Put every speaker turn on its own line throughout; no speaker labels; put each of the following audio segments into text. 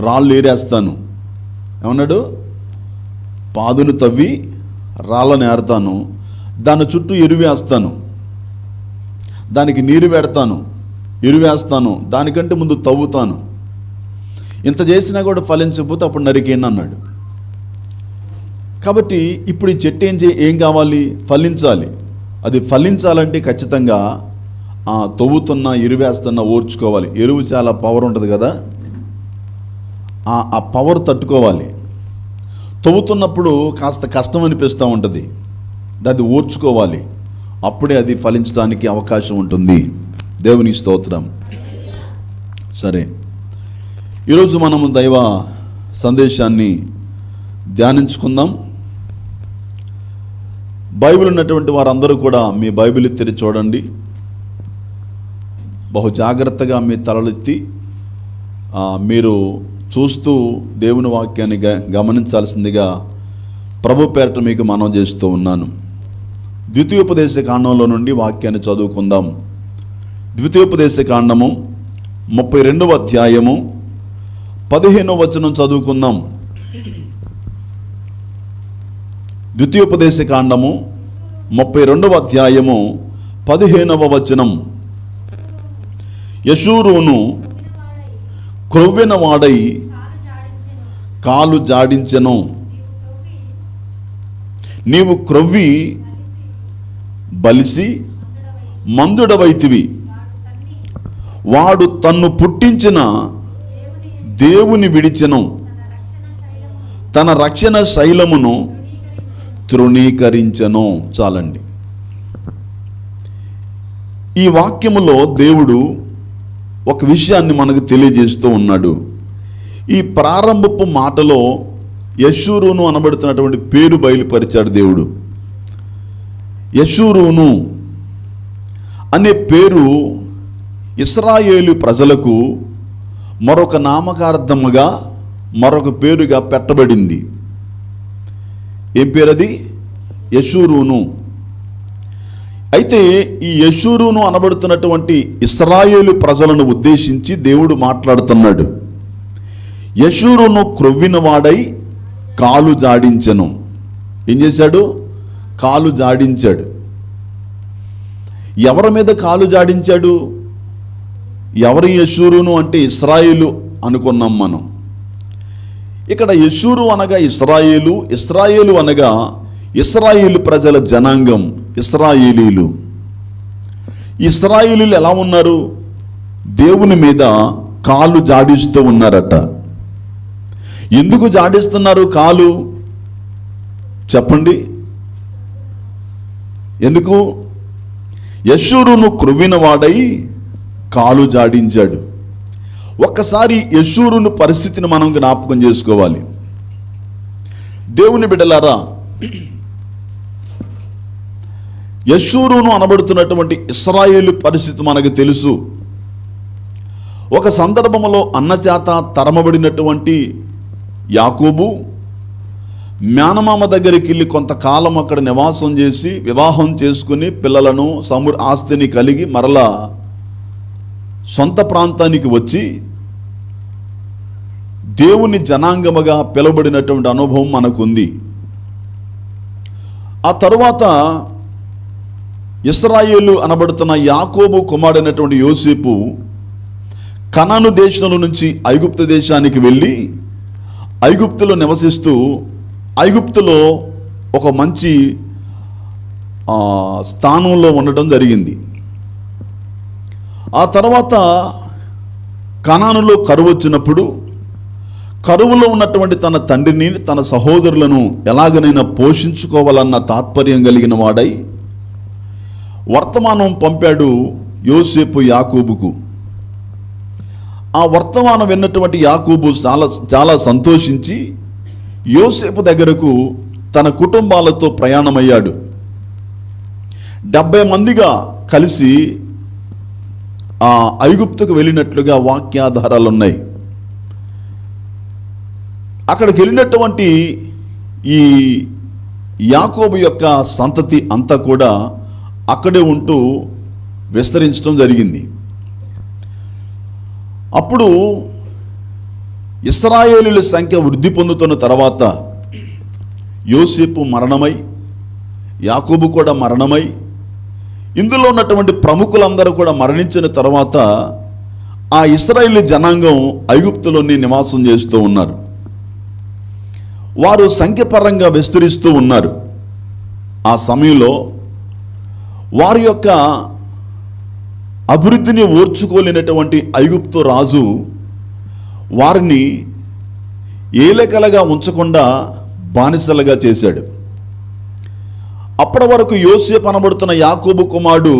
రాళ్ళు ఏరేస్తాను. ఏమన్నాడు? పాదును తవ్వి రాళ్ళను ఏరుతాను, దాని చుట్టూ ఎరువేస్తాను, దానికి నీరు పెడతాను, ఎరువేస్తాను, దానికంటే ముందు తవ్వుతాను. ఇంత చేసినా కూడా ఫలించకపోతే అప్పుడు నరికేయండి అన్నాడు. కాబట్టి ఇప్పుడు ఈ చెట్టు ఏం కావాలి? ఫలించాలి. అది ఫలించాలంటే ఖచ్చితంగా తవ్వుతున్నా ఎరువేస్తున్నా ఓర్చుకోవాలి. ఎరువు చాలా పవర్ ఉంటుంది కదా, ఆ పవర్ తట్టుకోవాలి. తవ్వుతున్నప్పుడు కాస్త కష్టం అనిపిస్తూ ఉంటుంది, దాన్ని ఓర్చుకోవాలి. అప్పుడే అది ఫలించడానికి అవకాశం ఉంటుంది. దేవుని స్తోత్రం. సరే, ఈరోజు మనము దైవ సందేశాన్ని ధ్యానించుకుందాం. బైబిల్ ఉన్నటువంటి వారందరూ కూడా మీ బైబిల్ తెరిచి చూడండి. బహు జాగ్రత్తగా మీ తలలెత్తి మీరు చూస్తూ దేవుని వాక్యాన్ని గమనించాల్సిందిగా ప్రభు పేరట మీకు మనవి చేస్తూ ఉన్నాను. ద్వితీయోపదేశ కాండంలో నుండి వాక్యాన్ని చదువుకుందాం. ద్వితీయోపదేశ కాండము 32వ అధ్యాయము 15వ వచనం చదువుకుందాం. ద్వితీయోపదేశ కాండము 32వ అధ్యాయము 15వ వచనం. యెషూరూను క్రొవ్విన వాడై కాలు జాడించెను. నీవు క్రొవ్వి బలిసి మందుడవైతివి. వాడు తన్ను పుట్టించిన దేవుని విడిచెను, తన రక్షణ శైలమును తృణీకరించెను. చాలండి. ఈ వాక్యములో దేవుడు ఒక విషయాన్ని మనకు తెలియజేస్తూ ఉన్నాడు. ఈ ప్రారంభపు మాటలో యెషూరూను అనబడుతున్నటువంటి పేరు బయలుపరిచాడు దేవుడు. యెషూరూను అనే పేరు ఇశ్రాయేలు ప్రజలకు మరొక నామకార్థముగా, మరొక పేరుగా పెట్టబడింది. ఏం పేరది? యెషూరూను. అయితే ఈ యెషూరూను అనబడుతున్నటువంటి ఇశ్రాయేలు ప్రజలను ఉద్దేశించి దేవుడు మాట్లాడుతున్నాడు. యెషూరూను క్రొవ్విన వాడై కాలు జాడించెను. ఏం చేశాడు? కాలు జాడించాడు. ఎవరి మీద కాలు జాడించాడు? ఎవరు యెషూరూను అంటే ఇశ్రాయేలు అనుకున్నాం మనం. ఇక్కడ యెషూరు అనగా ఇశ్రాయేలు, ఇశ్రాయేలు అనగా ఇశ్రాయేలు ప్రజల జనాంగం, ఇశ్రాయేలీలు. ఇశ్రాయేలీలు ఎలా ఉన్నారు? దేవుని మీద కాలు జాడిస్తూ ఉన్నారట. ఎందుకు జాడిస్తున్నారు కాలు? చెప్పండి. ఎందుకు? యెషూరును క్రొవ్విన వాడై కాలు జాడించాడు. ఒక్కసారి యెషూరును పరిస్థితిని మనం జ్ఞాపకం చేసుకోవాలి. దేవుని బిడ్డలారా, యెషూరూను అనబడుతున్నటువంటి ఇశ్రాయేలు పరిస్థితి మనకు తెలుసు. ఒక సందర్భంలో అన్నచేత తరమబడినటువంటి యాకోబు మేనమామ దగ్గరికి వెళ్ళి కొంతకాలం అక్కడ నివాసం చేసి వివాహం చేసుకుని పిల్లలను ఆస్తిని కలిగి మరలా సొంత ప్రాంతానికి వచ్చి దేవుని జనాంగముగా పిలువబడినటువంటి అనుభవం మనకుంది. ఆ తరువాత ఇశ్రాయేలు అనబడుతున్న యాకోబు కుమారుడైనటువంటి యోసేపు కనాను దేశంలో నుంచి ఐగుప్తు దేశానికి వెళ్ళి ఐగుప్తులో నివసిస్తూ ఐగుప్తులో ఒక మంచి స్థానంలో ఉండటం జరిగింది. ఆ తర్వాత కనానులో కరువు వచ్చినప్పుడు కరువులో ఉన్నటువంటి తన తండ్రిని, తన సహోదరులను ఎలాగనైనా పోషించుకోవాలన్న తాత్పర్యం కలిగిన వాడై వర్తమానం పంపాడు యోసేపు యాకోబుకు. ఆ వర్తమానం విన్నటువంటి యాకోబు చాలా సంతోషించి యోసేపు దగ్గరకు తన కుటుంబాలతో ప్రయాణమయ్యాడు. 70 మందిగా కలిసి ఐగుప్తుకు వెళ్ళినట్లుగా వాక్యాధారాలు ఉన్నాయి. అక్కడికి వెళ్ళినటువంటి ఈ యాకోబు యొక్క సంతతి అంతా కూడా అక్కడే ఉంటూ విస్తరించడం జరిగింది. అప్పుడు ఇశ్రాయేలీయుల సంఖ్య వృద్ధి పొందుతున్న తర్వాత యోసేపు మరణమై, యాకోబు కూడా మరణమై, ఇందులో ఉన్నటువంటి ప్రముఖులందరూ కూడా మరణించిన తర్వాత ఆ ఇశ్రాయేలు జనాంగం ఐగుప్తులోని నివాసం చేస్తూ ఉన్నారు. వారు సంఖ్యపరంగా విస్తరిస్తూ ఉన్నారు. ఆ సమయంలో వారి యొక్క అభివృద్ధిని ఓర్చుకోలేనటువంటి ఐగుప్తు రాజు వారిని ఏలకలుగా ఉంచకుండా బానిసలుగా చేశాడు. అప్పటి వరకు యోసేపు అనబడుతున్న యాకోబు కుమారుడు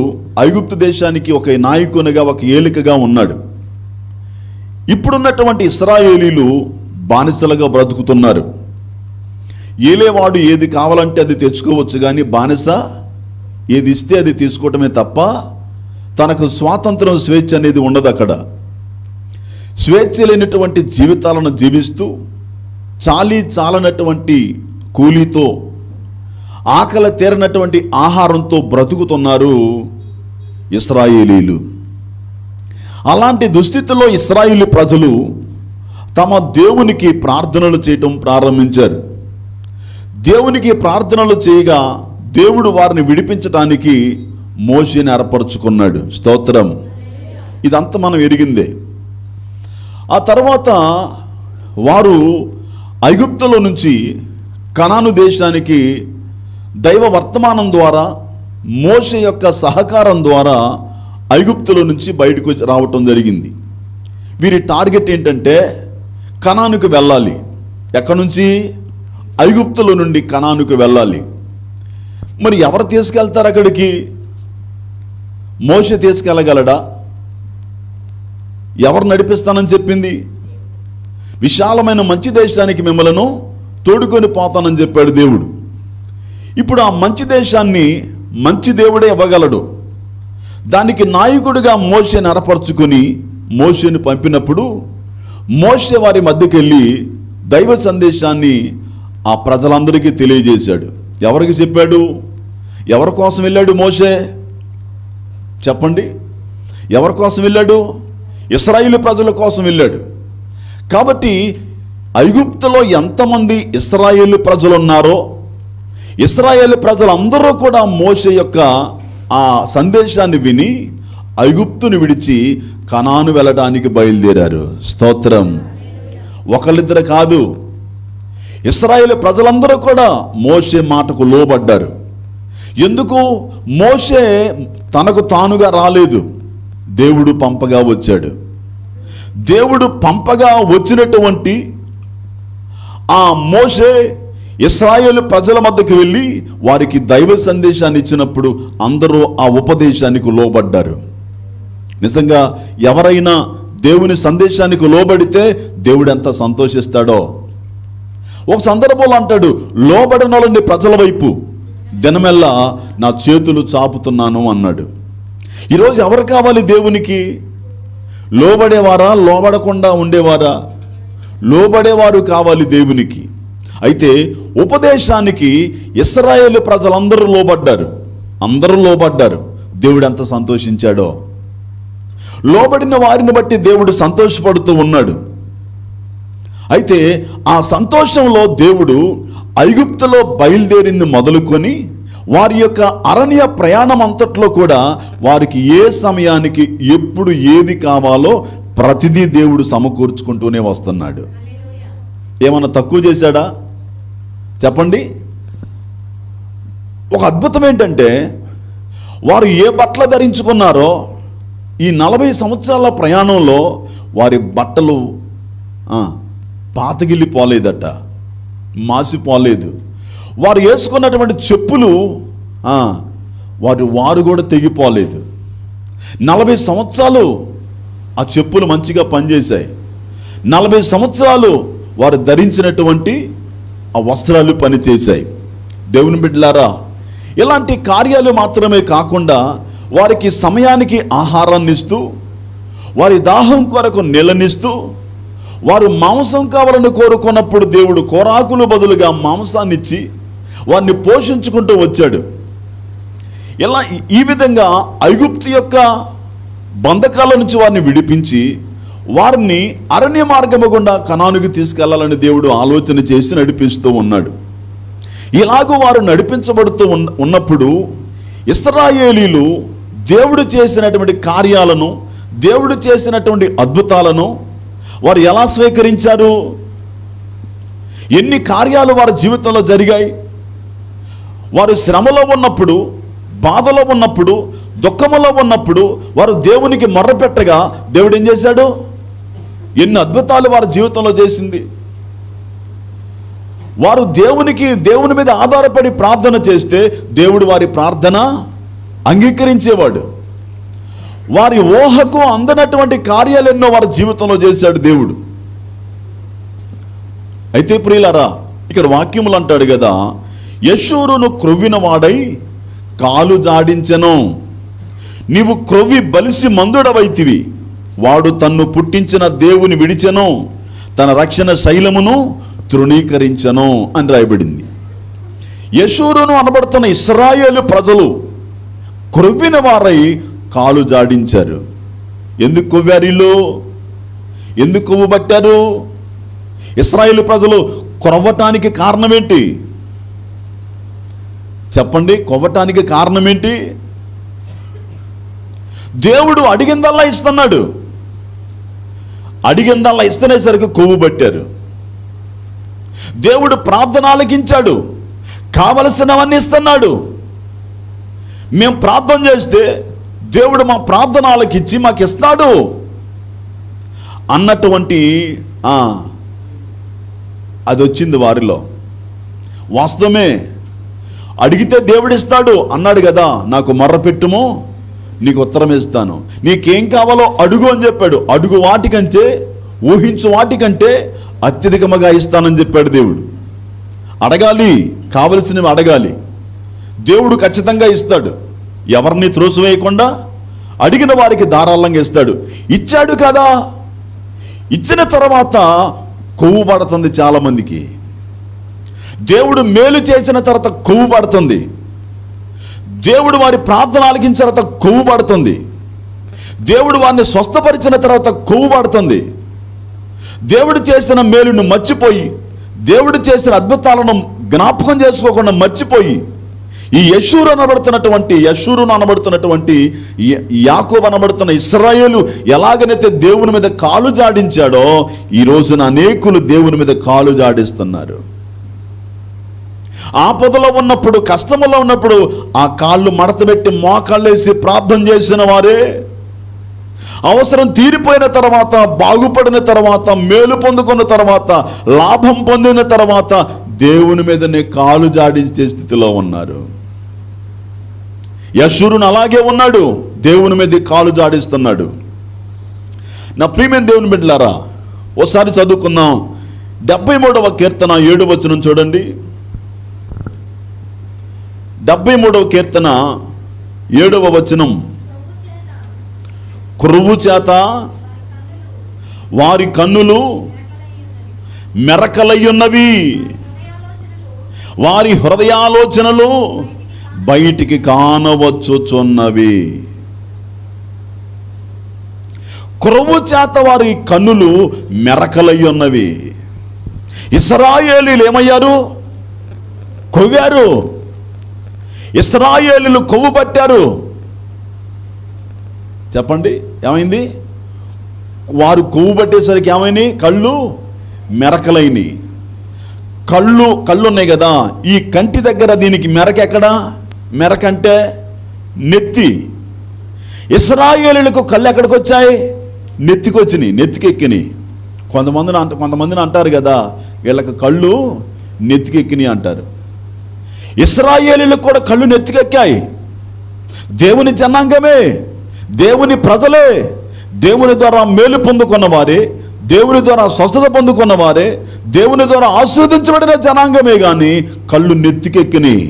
ఐగుప్తు దేశానికి ఒక నాయకునిగా, ఒక ఏలికగా ఉన్నాడు. ఇప్పుడున్నటువంటి ఇశ్రాయేలీలు బానిసలుగా బ్రతుకుతున్నారు. ఏలేవాడు ఏది కావాలంటే అది తెచ్చుకోవచ్చు, కానీ బానిస ఏది ఇస్తే అది తీసుకోవటమే తప్ప తనకు స్వాతంత్రం, స్వేచ్ఛ అనేది ఉండదు. అక్కడ స్వేచ్ఛ లేనటువంటి జీవితాలను జీవిస్తూ చాలనటువంటి కూలీతో, ఆకలి తీరనటువంటి ఆహారంతో బ్రతుకుతున్నారు ఇశ్రాయేలీలు. అలాంటి దుస్థితిలో ఇశ్రాయేలు ప్రజలు తమ దేవునికి ప్రార్థనలు చేయటం ప్రారంభించారు. దేవునికి ప్రార్థనలు చేయగా దేవుడు వారిని విడిపించడానికి మోషేని ఏర్పరచుకున్నాడు. స్తోత్రం. ఇదంతా మనం ఎరిగిందే. ఆ తర్వాత వారు ఐగుప్తులో నుంచి కనాను దేశానికి దైవ వర్తమానం ద్వారా, మోషే యొక్క సహకారం ద్వారా ఐగుప్తులో నుంచి బయటకు రావటం జరిగింది. వీరి టార్గెట్ ఏంటంటే కనానుకు వెళ్ళాలి. ఎక్కడి నుంచి? ఐగుప్తులో నుండి కనానుకు వెళ్ళాలి. మరి ఎవరు తీసుకెళ్తారు అక్కడికి? మోషే తీసుకెళ్ళగలడా? ఎవరు నడిపిస్తానని చెప్పింది? విశాలమైన మంచి దేశానికి మిమ్మలను తోడుకొని పోతానని చెప్పాడు దేవుడు. ఇప్పుడు ఆ మంచి దేశాన్ని మంచి దేవుడే ఇవ్వగలడు. దానికి నాయకుడిగా మోషేని ఏర్పరచుకొని మోషేని పంపినప్పుడు మోషే వారి మధ్యకి వెళ్ళి దైవ సందేశాన్ని ఆ ప్రజలందరికీ తెలియజేశాడు. ఎవరికి చెప్పాడు? ఎవరి కోసం వెళ్ళాడు మోషే? చెప్పండి. ఎవరి కోసం వెళ్ళాడు? ఇశ్రాయేలు ప్రజల కోసం వెళ్ళాడు. కాబట్టి ఐగుప్తులో ఎంతమంది ఇశ్రాయేలు ప్రజలు ఉన్నారో, ఇశ్రాయేలు ప్రజలందరూ కూడా మోషే యొక్క ఆ సందేశాన్ని విని ఐగుప్తుని విడిచి కనాను వెళ్ళడానికి బయలుదేరారు. స్తోత్రం. ఒకళ్ళిద్దరు కాదు, ఇశ్రాయేలు ప్రజలందరూ కూడా మోషే మాటకు లోబడ్డారు. ఎందుకు? మోషే తనకు తానుగా రాలేదు, దేవుడు పంపగా వచ్చాడు. దేవుడు పంపగా వచ్చినటువంటి ఆ మోషే ఇశ్రాయేలు ప్రజల మధ్యకు వెళ్ళి వారికి దైవ సందేశాన్ని ఇచ్చినప్పుడు అందరూ ఆ ఉపదేశానికి లోబడ్డారు. నిజంగా ఎవరైనా దేవుని సందేశానికి లోబడితే దేవుడు ఎంత సంతోషిస్తాడో. ఒక సందర్భంలో అంటాడు, లోబడినోళ్ళని ప్రజల వైపు దినమెల్లా నా చేతులు చాపుతున్నాను అన్నాడు. ఈరోజు ఎవరు కావాలి దేవునికి? లోబడేవారా, లోబడకుండా ఉండేవారా? లోబడేవారు కావాలి దేవునికి. అయితే ఉపదేశానికి ఇశ్రాయేలు ప్రజలందరూ లోబడ్డారు. అందరూ లోబడ్డారు. దేవుడు ఎంత సంతోషించాడో. లోబడిన వారిని బట్టి దేవుడు సంతోషపడుతూ ఉన్నాడు. అయితే ఆ సంతోషంలో దేవుడు ఐగుప్తులో బయలుదేరింది మొదలుకొని వారి యొక్క అరణ్య ప్రయాణం అంతట్లో కూడా వారికి ఏ సమయానికి ఎప్పుడు ఏది కావాలో ప్రతిదీ దేవుడు సమకూర్చుకుంటూనే వస్తున్నాడు. ఏమన్నా తక్కువ చేశాడా? చెప్పండి. ఒక అద్భుతం ఏంటంటే వారు ఏ బట్టలు ధరించుకున్నారో ఈ 40 సంవత్సరాల ప్రయాణంలో వారి బట్టలు పాతగిల్లిపోలేదట, మాసిపోలేదు. వారు వేసుకున్నటువంటి చెప్పులు వారు కూడా తెగిపోలేదు. 40 సంవత్సరాలు ఆ చెప్పులు మంచిగా పనిచేశాయి. 40 సంవత్సరాలు వారు ధరించినటువంటి ఆ వస్త్రాలు పనిచేశాయి. దేవుని బిడ్డలారా, ఇలాంటి కార్యాలు మాత్రమే కాకుండా వారికి సమయానికి ఆహారాన్ని ఇస్తూ, వారి దాహం కొరకు నీళ్ళనిస్తూ, వారు మాంసం కావాలని కోరుకున్నప్పుడు దేవుడు కోరాకులు బదులుగా మాంసాన్ని ఇచ్చి వారిని పోషించుకుంటూ వచ్చాడు. ఇలా ఈ విధంగా ఐగుప్తు యొక్క బంధకాల నుంచి వారిని విడిపించి వారిని అరణ్య మార్గము గుండా కనానుకి తీసుకెళ్లాలని దేవుడు ఆలోచన చేసి నడిపిస్తూ ఉన్నాడు. ఇలాగూ వారు నడిపించబడుతూ ఉన్నప్పుడు ఇశ్రాయేలీలు దేవుడు చేసినటువంటి కార్యాలను, దేవుడు చేసినటువంటి అద్భుతాలను వారు ఎలా స్వీకరించారు? ఎన్ని కార్యాలు వారి జీవితంలో జరిగాయి? వారు శ్రమలో ఉన్నప్పుడు, బాధలో ఉన్నప్పుడు, దుఃఖములో ఉన్నప్పుడు వారు దేవునికి మొర్రపెట్టగా దేవుడు ఏం చేశాడు? ఎన్ని అద్భుతాలు వారి జీవితంలో చేసింది. వారు దేవుని మీద ఆధారపడి ప్రార్థన చేస్తే దేవుడు వారి ప్రార్థన అంగీకరించేవాడు. వారి ఊహకు అందనటువంటి కార్యాలు ఎన్నో వారి జీవితంలో చేశాడు దేవుడు. అయితే ప్రియులారా, ఇక్కడ వాక్యములు అంటాడు కదా, యెషూరును క్రొవ్విన వాడై కాలు జాడించెను, నీవు క్రొవ్వి బలిసి మందుడవైతివి, వాడు తన్ను పుట్టించిన దేవుని విడిచెను, తన రక్షణ శైలమును తృణీకరించెను అని రాయబడింది. యెషూరును అనబడుతున్న ఇశ్రాయేలు ప్రజలు క్రొవ్విన వారై కాలు జాడించారు. ఎందుకు కొవ్వారు? వీళ్ళు ఎందుకు కొవ్వు పట్టారు? ఇశ్రాయేలు ప్రజలు కొవ్వటానికి కారణం ఏంటి చెప్పండి? కొవ్వటానికి కారణం ఏంటి? దేవుడు అడిగిందల్లా ఇస్తున్నాడు. అడిగిందల్లా ఇస్తనేసరికి కొవ్వు పట్టారు. దేవుడు ప్రార్థన ఆలకించాడు, కావలసినవన్నీ ఇస్తున్నాడు. మేము ప్రార్థన చేస్తే దేవుడు మా ప్రార్థన ఆలకించి మాకు ఇస్తాడు అన్నటువంటి అది వచ్చింది వారిలో. వాస్తవమే, అడిగితే దేవుడు ఇస్తాడు అన్నాడు కదా, నాకు మొర్ర పెట్టుము నీకు ఉత్తరం ఇస్తాను, నీకేం కావాలో అడుగు అని చెప్పాడు. అడుగు వాటికంటే, ఊహించు వాటికంటే అత్యధికముగా ఇస్తానని చెప్పాడు దేవుడు. అడగాలి, కావలసినవి అడగాలి, దేవుడు ఖచ్చితంగా ఇస్తాడు. ఎవరిని త్రోసివేయకుండా అడిగిన వారికి ధారాళంగా ఇస్తాడు. ఇచ్చాడు కదా, ఇచ్చిన తర్వాత కొవ్వు పడుతుంది చాలామందికి. దేవుడు మేలు చేసిన తర్వాత కొవ్వు పడుతుంది. దేవుడు వారి ప్రార్థన ఆలకించిన తర్వాత కొవ్వు పడుతుంది. దేవుడు వారిని స్వస్థపరిచిన తర్వాత కొవ్వు పడుతుంది. దేవుడు చేసిన మేలును మర్చిపోయి, దేవుడు చేసిన అద్భుతాలను జ్ఞాపకం చేసుకోకుండా మర్చిపోయి, ఈ యెషూరు అనబడుతున్నటువంటి యాకోబు అనబడుతున్న ఇశ్రాయేలు ఎలాగనైతే దేవుని మీద కాలు జాడించాడో, ఈ రోజున అనేకులు దేవుని మీద కాలు జాడిస్తున్నారు. ఆపదలో ఉన్నప్పుడు, కష్టములో ఉన్నప్పుడు ఆ కాళ్ళు మడతబెట్టి మోకాళ్ళేసి ప్రార్థన చేసిన వారే అవసరం తీరిపోయిన తర్వాత, బాగుపడిన తర్వాత, మేలు పొందుకున్న తర్వాత, లాభం పొందిన తర్వాత దేవుని మీదనే కాలు జాడించే స్థితిలో ఉన్నారు. యెషూరును అలాగే ఉన్నాడు, దేవుని మీద కాలు జాడిస్తున్నాడు. నా ప్రియమైన దేవుని బిడ్డలారా, ఓసారి చదువుకుందాం. 73వ కీర్తన 7వ వచనం చూడండి. 73వ కీర్తన 7వ వచనం. క్రొవ్వు చేత వారి కన్నులు మెరకలయ్యున్నవి, వారి హృదయాలోచనలు బయటికి కానవచ్చుచున్నవి. క్రొవ్వు చేత వారి కన్నులు మెరకలయ్యున్నవి. ఇశ్రాయేలీలు ఏమయ్యారు? కొవ్వారు. ఇశ్రాయేలీలు కొవ్వు పట్టారు. చెప్పండి, ఏమైంది? వారు కొవ్వు పట్టేసరికి ఏమైనాయి? కళ్ళు మెరకలైనవి. కళ్ళు ఉన్నాయి కదా, ఈ కంటి దగ్గర దీనికి మెరక ఎక్కడా? మెరకంటే నెత్తి. ఇశ్రాయేలీయులకు కళ్ళు ఎక్కడికి వచ్చాయి? నెత్తికి వచ్చినాయి, నెత్తికెక్కినాయి. కొంతమందిని అంటారు కదా, వీళ్ళకి కళ్ళు నెత్తికెక్కినాయి అంటారు. ఇశ్రాయేలీయులకు కూడా కళ్ళు నెత్తికెక్కాయి. దేవుని జనాంగమే, దేవుని ప్రజలే, దేవుని ద్వారా మేలు పొందుకున్న వారే, దేవుని ద్వారా స్వస్థత పొందుకున్న వారే, దేవుని ద్వారా ఆశీర్వదించబడిన జనాంగమే కానీ కళ్ళు నెత్తికెక్కినాయి.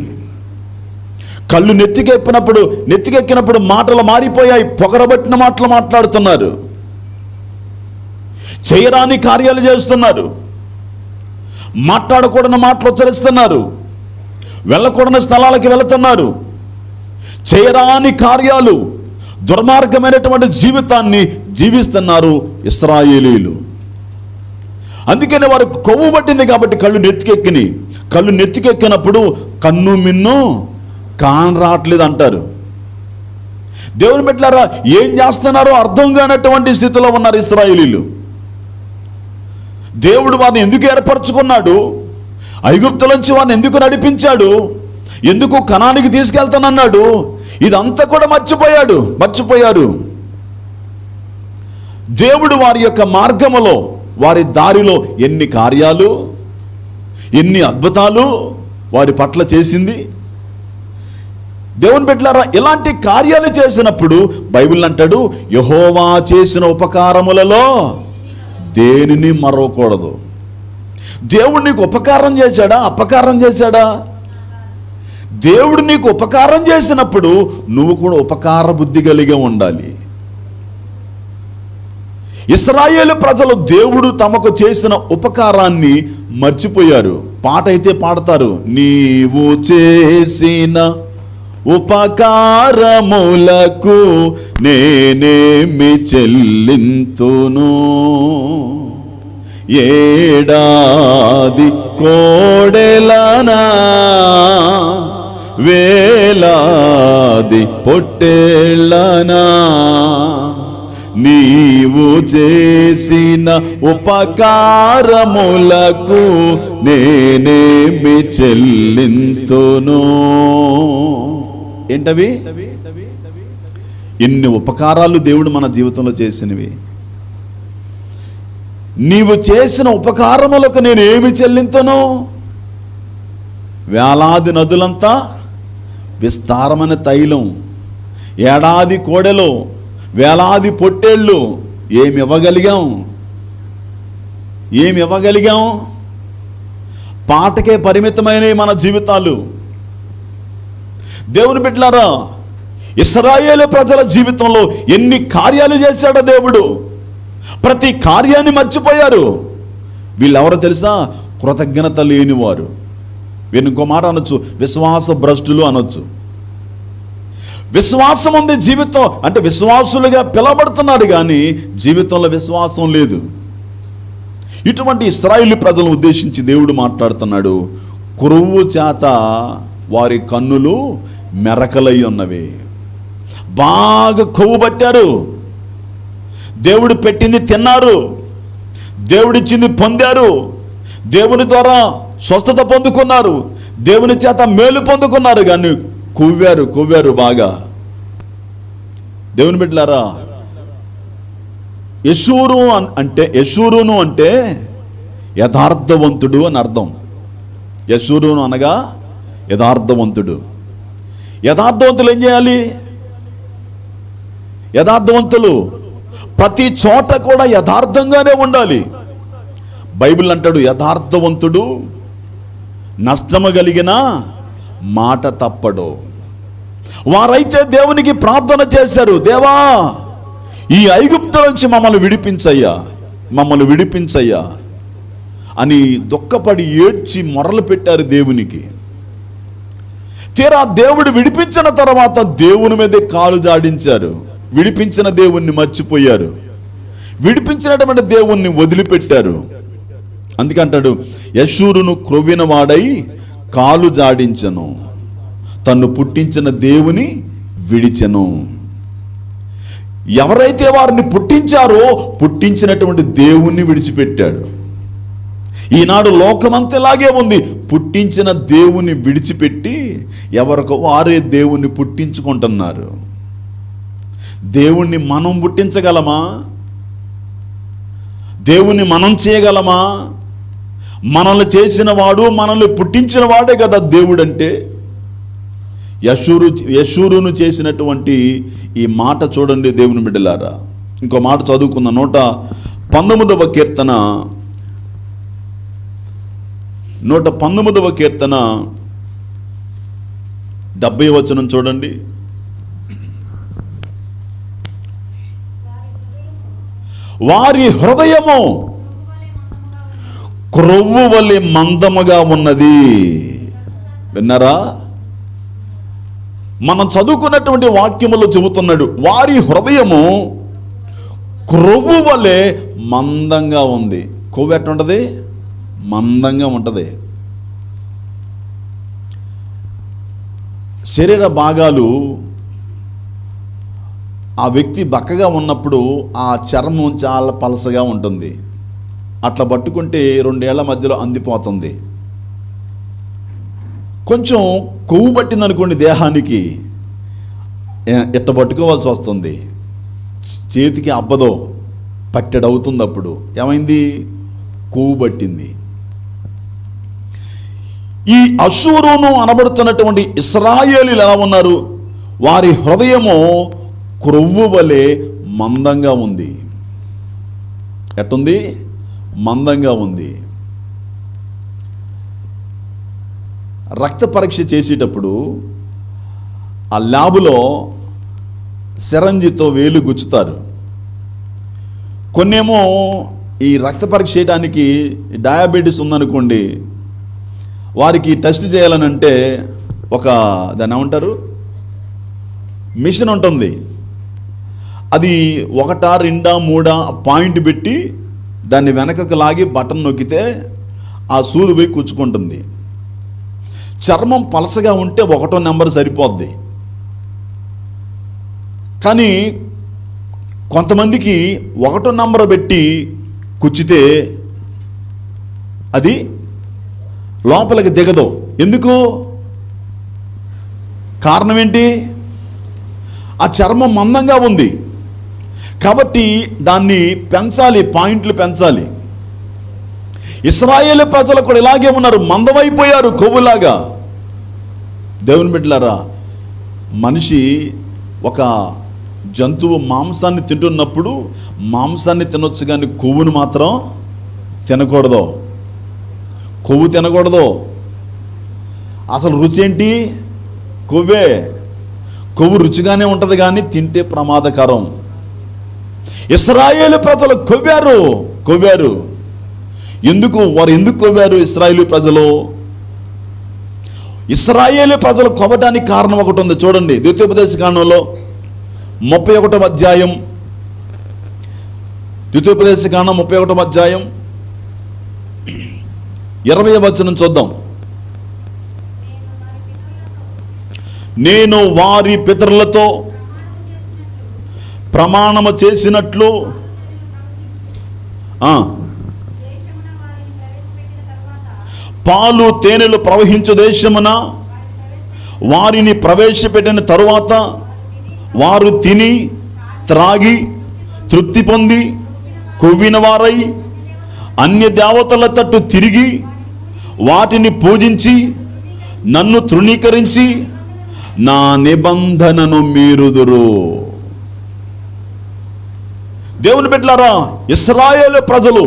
కళ్ళు నెత్తికెక్కినప్పుడు మాటలు మారిపోయాయి. పొగరబట్టిన మాటలు మాట్లాడుతున్నారు, చేయరాని కార్యాలు చేస్తున్నారు, మాట్లాడకూడని మాటలు ఉచ్చరిస్తున్నారు, వెళ్ళకూడని స్థలాలకి వెళుతున్నారు. చేయరాని కార్యాలు, దుర్మార్గమైనటువంటి జీవితాన్ని జీవిస్తున్నారు ఇశ్రాయేలీలు. అందుకనే వారు కొవ్వు పట్టింది కాబట్టి కళ్ళు నెత్తికెక్కినప్పుడు కన్ను మిన్ను కానరాట్లేదు అంటారు. దేవుని బిడ్డలారా, ఏం చేస్తున్నారో అర్థం కానటువంటి స్థితిలో ఉన్నారు ఇశ్రాయేలీలు. దేవుడు వారిని ఎందుకు ఏర్పరచుకున్నాడు, ఐగుప్తులోంచి వారిని ఎందుకు నడిపించాడు, ఎందుకు కనానికి తీసుకెళ్తానన్నాడు, ఇదంతా కూడా మర్చిపోయారు. దేవుడు వారి యొక్క మార్గములో, వారి దారిలో ఎన్ని కార్యాలు, ఎన్ని అద్భుతాలు వారి పట్ల చేసింది. దేవుని బిడ్డలారా, ఇలాంటి కార్యాలు చేసినప్పుడు బైబిల్ అంటాడు, యెహోవా చేసిన ఉపకారములలో దేనిని మరవకూడదు. దేవుడు నీకు ఉపకారం చేశాడా, అపకారం చేశాడా? దేవుడు నీకు ఉపకారం చేసినప్పుడు నువ్వు కూడా ఉపకార బుద్ధి కలిగి ఉండాలి. ఇశ్రాయేలు ప్రజలు దేవుడు తమకు చేసిన ఉపకారాన్ని మర్చిపోయారు. పాట అయితే పాడతారు, నీవు చేసిన ఉపకారములకు నేనేమి చెల్లింతును, ఏడాది కోడెలనా వేలాది పొట్టేళ్ళనా, నీవు చేసిన ఉపకారములకు నేనేమి చెల్లింతును. ఏంటవి? ఎన్ని ఉపకారాలు దేవుడు మన జీవితంలో చేసినవి. నీవు చేసిన ఉపకారములకు నేను ఏమి చెల్లింతును? వేలాది నదులంతా విస్తారమైన తైలం, ఏడాది కోడెలు, వేలాది పొట్టేళ్ళు. ఏమి ఇవ్వగలిగాం? పాటకే పరిమితమైనవి మన జీవితాలు. దేవుని బిడ్డలారా, ఇశ్రాయేలు ప్రజల జీవితంలో ఎన్ని కార్యాలు చేశాడో దేవుడు. ప్రతి కార్యాన్ని మర్చిపోయారు. వీళ్ళెవరో తెలుసా? కృతజ్ఞత లేనివారు. వీరిని ఇంకో మాట అనొచ్చు, విశ్వాస భ్రష్టులు అనొచ్చు. విశ్వాసం ఉంది జీవితం అంటే, విశ్వాసులుగా పిలవబడుతున్నారు కానీ జీవితంలో విశ్వాసం లేదు. ఇటువంటి ఇశ్రాయేలు ప్రజలను ఉద్దేశించి దేవుడు మాట్లాడుతున్నాడు. కురువు చేత వారి కన్నులు మెరకలై ఉన్నవి. బాగా కొవ్వు పట్టారు. దేవుడు పెట్టింది తిన్నారు, దేవుడిచ్చింది పొందారు, దేవుని ద్వారా స్వస్థత పొందుకున్నారు, దేవుని చేత మేలు పొందుకున్నారు, కానీ కొవ్వారు బాగా. దేవుని బిడ్డలారా, యెషూరును అంటే యథార్థవంతుడు అని అర్థం. యెషూరును అనగా యథార్థవంతుడు. యథార్థవంతులు ఏం చేయాలి? యథార్థవంతులు ప్రతి చోట కూడా యథార్థంగానే ఉండాలి. బైబిల్ అంటాడు, యథార్థవంతుడు నష్టము కలిగిన మాట తప్పడు. వారైతే దేవునికి ప్రార్థన చేశారు, దేవా ఈ ఐగుప్తు నుంచి మమ్మల్ని విడిపించయ్యా అని దుఃఖపడి ఏడ్చి మొరలు పెట్టారు దేవునికి. తీరా దేవుడు విడిపించిన తర్వాత దేవుని మీదే కాలు జాడించారు. విడిపించిన దేవుణ్ణి మర్చిపోయారు, విడిపించినటువంటి దేవుణ్ణి వదిలిపెట్టారు. అందుకంటాడు, యెషూరును క్రొవ్విన వాడై కాలు జాడించను, తన్ను పుట్టించిన దేవుని విడిచెను. ఎవరైతే వారిని పుట్టించారో పుట్టించినటువంటి దేవుణ్ణి విడిచిపెట్టాడు. ఈనాడు లోకమంతలాగే ఉంది. పుట్టించిన దేవుని విడిచిపెట్టి ఎవరికి వారే దేవుణ్ణి పుట్టించుకుంటున్నారు. దేవుణ్ణి మనం పుట్టించగలమా? దేవుణ్ణి మనం చేయగలమా? మనల్ని చేసిన వాడు, మనల్ని పుట్టించిన వాడే కదా దేవుడు అంటే. యెషూరును చేసినటువంటి ఈ మాట చూడండి దేవుని బిడ్డలారా. ఇంకో మాట చదువుకున్న 119వ కీర్తన 70వ వచనం చూడండి. వారి హృదయము క్రొవ్వు వలె మందముగా ఉన్నది. విన్నారా? మనం చదువుకున్నటువంటి వాక్యములో చెబుతున్నాడు, వారి హృదయము క్రొవ్వు వలె మందంగా ఉంది. కొవ్వు ఎట్టుంటుంది? మందంగా ఉంటుంది. శరీర భాగాలు ఆ వ్యక్తి బక్కగా ఉన్నప్పుడు ఆ చర్మం చాలా పలసగా ఉంటుంది. అట్లా పట్టుకుంటే 2 ఏళ్ల మధ్యలో అందిపోతుంది. కొంచెం కొవ్వు పట్టిందనుకోండి దేహానికి, ఇట్ట పట్టుకోవాల్సి వస్తుంది. చేతికి అబ్బదో, పట్టెడవుతుంది. అప్పుడు ఏమైంది? కొవ్వు పట్టింది. ఈ అష్షూరును అనబడుతున్నటువంటి ఇశ్రాయేలీయులు ఎలా ఉన్నారు? వారి హృదయము క్రొవ్వు వలె మందంగా ఉంది. ఎట్టుంది? మందంగా ఉంది. రక్త పరీక్ష చేసేటప్పుడు ఆ ల్యాబులో సిరంజితో వేలు గుచ్చుతారు. కొన్నేమో ఈ రక్త పరీక్ష చేయడానికి డయాబెటీస్ ఉందనుకోండి, వారికి టెస్ట్ చేయాలనంటే దాన్ని ఏమంటారు, మిషన్ ఉంటుంది. అది 1, 2, 3 పాయింట్ పెట్టి దాన్ని వెనకకు లాగి బటన్ నొక్కితే ఆ సూది పోయి కూర్చుకుంటుంది. చర్మం పలసగా ఉంటే 1వ నెంబర్ సరిపోద్ది. కానీ కొంతమందికి 1వ నెంబర్ పెట్టి కుచ్చితే అది లోపలికి దిగదు. ఎందుకు? కారణం ఏంటి? ఆ చర్మం మందంగా ఉంది కాబట్టి దాన్ని పెంచాలి, పాయింట్లు పెంచాలి. ఇశ్రాయేలు ప్రజలు కూడా ఇలాగే ఉన్నారు, మందమైపోయారు కొవ్వులాగా. దేవుని బిడ్డలారా, మనిషి ఒక జంతువు మాంసాన్ని తింటున్నప్పుడు మాంసాన్ని తినొచ్చు కానీ కొవ్వును మాత్రం తినకూడదు. కొవ్వు తినకూడదు. అసలు రుచి ఏంటి? కొవ్వే. కొవ్వు రుచిగానే ఉంటుంది కానీ తింటే ప్రమాదకరం. ఇశ్రాయేలు ప్రజలు కొవ్వారు. వారు ఎందుకు కొవ్వారు? ఇశ్రాయేలు ప్రజలు కొవ్వడానికి కారణం ఒకటి ఉంది. చూడండి, ద్వితీయోపదేశకాండంలో 31వ అధ్యాయం, ద్వితీయోపదేశకాండం 31వ అధ్యాయం 20వ వచనం చూద్దాం. నేను వారి పితరులతో ప్రమాణము చేసినట్లు పాలు తేనెలు ప్రవహించు దేశమున వారిని ప్రవేశపెట్టిన తరువాత వారు తిని త్రాగి తృప్తి పొంది కొవ్విన వారై అన్య దేవతల తట్టు తిరిగి వాటిని పూజించి నన్ను తృణీకరించి నా నిబంధనను మీరుదురు. దేవుని బిడ్డలారా, ఇశ్రాయేలు ప్రజలు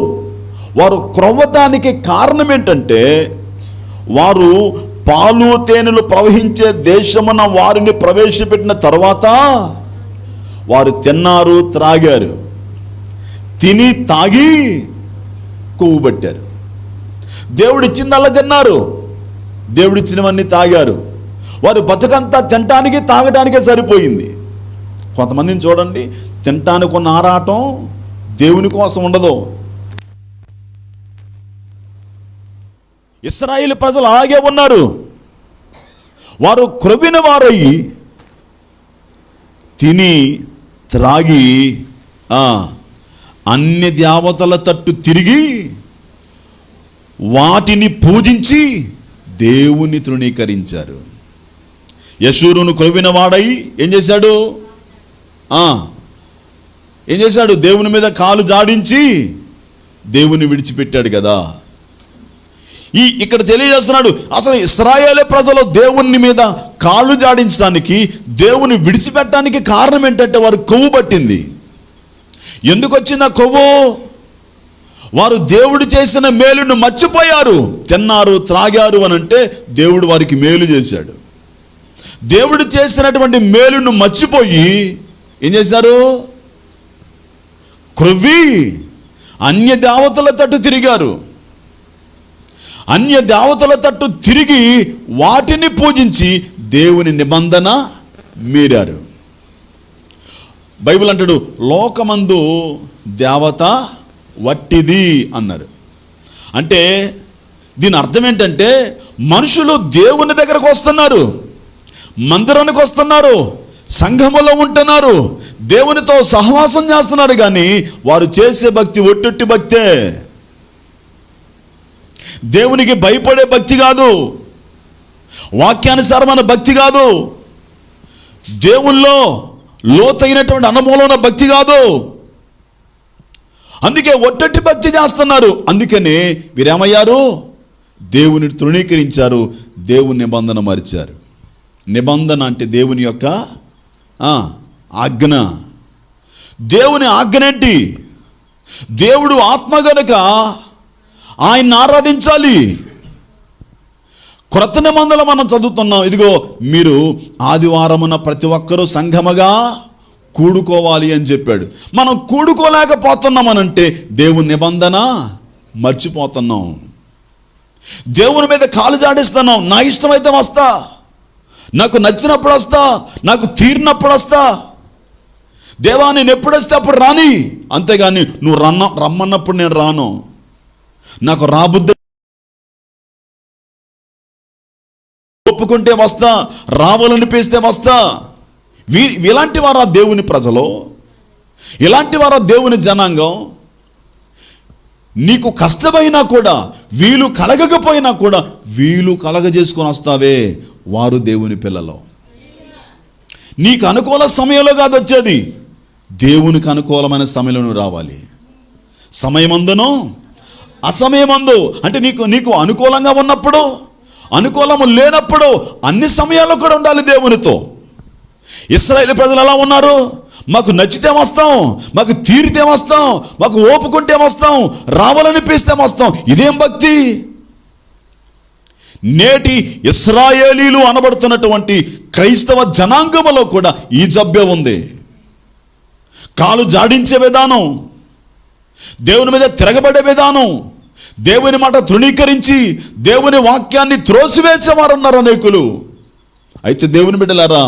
వారు క్రొవ్వటానికి కారణం ఏంటంటే, వారు పాలు తేనెలు ప్రవహించే దేశమున వారిని ప్రవేశపెట్టిన తర్వాత వారు తిన్నారు, త్రాగారు. తిని తాగి కొవ్వు పట్టారు. దేవుడిచ్చిందల్లా తిన్నారు, దేవుడిచ్చినవన్నీ తాగారు. వారు బతుకంతా తినటానికి తాగటానికే సరిపోయింది. కొంతమందిని చూడండి, తినటానికి ఉన్న ఆరాటం దేవుని కోసం ఉండదు. ఇశ్రాయేలు ప్రజలు అలాగే ఉన్నారు. వారు క్రొవ్విన వారయ్యి తిని త్రాగి అన్య దేవతల తట్టు తిరిగి వాటిని పూజించి దేవుని తృణీకరించారు. యశూరును క్రొవ్విన వాడై ఏం చేశాడు? దేవుని మీద కాలు జాడించి దేవుని విడిచిపెట్టాడు కదా. ఇక్కడ తెలియజేస్తున్నాడు, అసలు ఇశ్రాయేలు ప్రజలు దేవుని మీద కాళ్ళు జాడించడానికి, దేవుని విడిచిపెట్టడానికి కారణం ఏంటంటే వారు కొవ్వు పట్టింది. ఎందుకు వచ్చింది ఆ కొవ్వు? వారు దేవుడు చేసిన మేలును మర్చిపోయారు. తిన్నారు, త్రాగారు అని అంటే దేవుడు వారికి మేలు చేశాడు. దేవుడు చేసినటువంటి మేలును మర్చిపోయి ఏం చేశారు? క్రొవ్వి అన్య దేవతల తట్టు తిరిగారు. అన్య దేవతల తట్టు తిరిగి వాటిని పూజించి దేవుని నిబంధన మీరారు. బైబిల్ అంటాడు లోకమందు దేవత వట్టిది అన్నారు. అంటే దీని అర్థం ఏంటంటే మనుషులు దేవుని దగ్గరకు వస్తున్నారు, మందిరానికి వస్తున్నారు, సంఘములో ఉంటున్నారు, దేవునితో సహవాసం చేస్తున్నారు, కానీ వారు చేసే భక్తి ఒట్టొట్టి భక్తే. దేవునికి భయపడే భక్తి కాదు, వాక్యానుసారమైన భక్తి కాదు, దేవుల్లో లోతైనటువంటి అనుభవంలో ఉన్న భక్తి కాదు. అందుకే ఒట్టొట్టి భక్తి చేస్తున్నారు. అందుకనే వీరేమయ్యారు? దేవుని తృణీకరించారు, దేవుని నిబంధన మరిచారు. నిబంధన అంటే దేవుని యొక్క ఆజ్ఞ. దేవుని ఆజ్ఞ ఏంటి? దేవుడు ఆత్మ గనుక ఆయన్ని ఆరాధించాలి. క్రొత్త నిబంధనలు మనం చదువుతున్నాం. ఇదిగో మీరు ఆదివారమున ప్రతి ఒక్కరూ సంఘముగా కూడుకోవాలి అని చెప్పాడు. మనం కూడుకోలేకపోతున్నామనంటే దేవుని నిబంధన మర్చిపోతున్నాం. దేవుని మీద కాలు జాడిస్తున్నాం. నా ఇష్టమైతే వస్తా, నాకు నచ్చినప్పుడు వస్తా, నాకు తీరినప్పుడు వస్తా, దేవా నేను ఎప్పుడు వస్తే అప్పుడు రాని, అంతేగాని నువ్వు రమ్మన్నప్పుడు నేను రాను, నాకు రాబుద్ది ఒప్పుకుంటే వస్తా, రావాలనిపిస్తే వస్తా. ఇలాంటి వారా దేవుని ప్రజలు? ఇలాంటి వారా దేవుని జనాంగం? నీకు కష్టమైనా కూడా, వీలు కలగకపోయినా కూడా వీలు కలగజేసుకొని వస్తావే, వారు దేవుని పిల్లలు. నీకు అనుకూల సమయంలో కాదు వచ్చేది, దేవునికి అనుకూలమైన సమయంలో నువ్వు రావాలి. సమయమందును అసమయమందు అంటే నీకు అనుకూలంగా ఉన్నప్పుడు, అనుకూలము లేనప్పుడు, అన్ని సమయాల్లో కూడా ఉండాలి దేవునితో. ఇశ్రాయేలు ప్రజలు ఎలా ఉన్నారు? మాకు నచ్చితే వస్తాం, మాకు తీరితే వస్తాం, మాకు ఓపుకుంటే వస్తాం, రావాలనిపిస్తే వస్తాం. ఇదేం భక్తి? నేటి ఇశ్రాయేలీలు అనబడుతున్నటువంటి క్రైస్తవ జనాంగములో కూడా ఈ జబ్బే ఉంది. కాలు జాడించే విధానం, దేవుని మీద తిరగబడే విధానం, దేవుని మాట తృణీకరించి దేవుని వాక్యాన్ని త్రోసివేసేవారు ఉన్నారు అనేకులు. అయితే దేవుని బిడ్డలారా,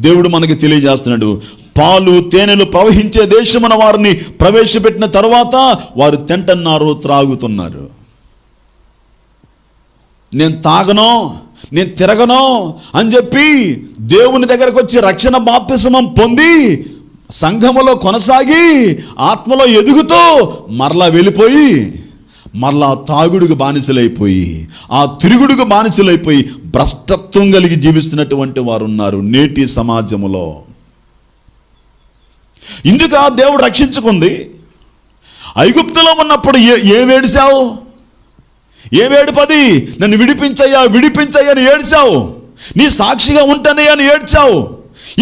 దేవుడు మనకి తెలియజేస్తున్నాడు, పాలు తేనెలు ప్రవహించే దేశమున వారిని ప్రవేశపెట్టిన తర్వాత వారు తింటున్నారు, త్రాగుతున్నారు. నేను తాగను, నేను తిరగను అని చెప్పి దేవుని దగ్గరకు వచ్చి రక్షణ బాప్తిస్మం పొంది సంఘములో కొనసాగి ఆత్మలో ఎదుగుతూ మరలా వెళ్ళిపోయి మరలా తాగుడుకు బానిసలైపోయి, ఆ తిరుగుడుకు బానిసలైపోయి భ్రష్టత్వం కలిగి జీవిస్తున్నటువంటి వారు ఉన్నారు నేటి సమాజంలో. ఇందుక దేవుడు రక్షించుకుంది. ఐగుప్తులో ఉన్నప్పుడు ఏమేడిసావు? ఏమేడుపది? నన్ను విడిపించయ్యా, విడిపించయ్యా అని ఏడ్చావు. నీ సాక్షిగా ఉంటానే అని ఏడ్చావు.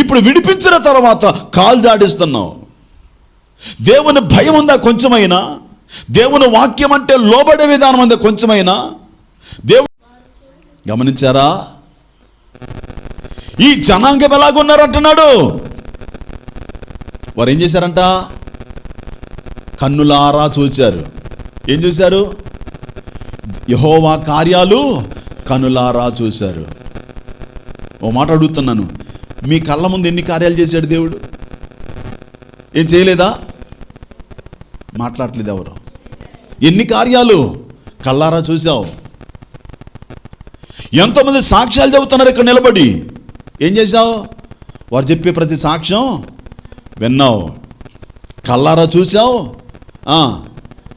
ఇప్పుడు విడిపించిన తర్వాత కాలు జాడిస్తున్నావు. దేవుని భయం ఉందా కొంచెమైనా? దేవుని వాక్యం అంటే లోబడే విధానం ఉందా కొంచెమైనా? దేవుడు గమనించారా? ఈ జనాంగం ఎలాగున్నారంటున్నాడు. వారు ఏం చేశారంట? కన్నులారా చూచారు. ఏం చూశారు? యెహోవా కార్యాలు కన్నులారా చూశారు. ఓ మాట అడుగుతున్నాను, మీ కళ్ళ ముందు ఎన్ని కార్యాలు చేశాడు దేవుడు? ఏం చేయలేదా? మాట్లాడలేదు ఎవరు? ఎన్ని కార్యాలు కళ్ళారా చూసావు? ఎంతోమంది సాక్ష్యాలు చెబుతున్నారు ఇక్కడ నిలబడి. ఏం చేశావు? వారు చెప్పే ప్రతి సాక్ష్యం విన్నావు, కళ్ళారా చూసావు,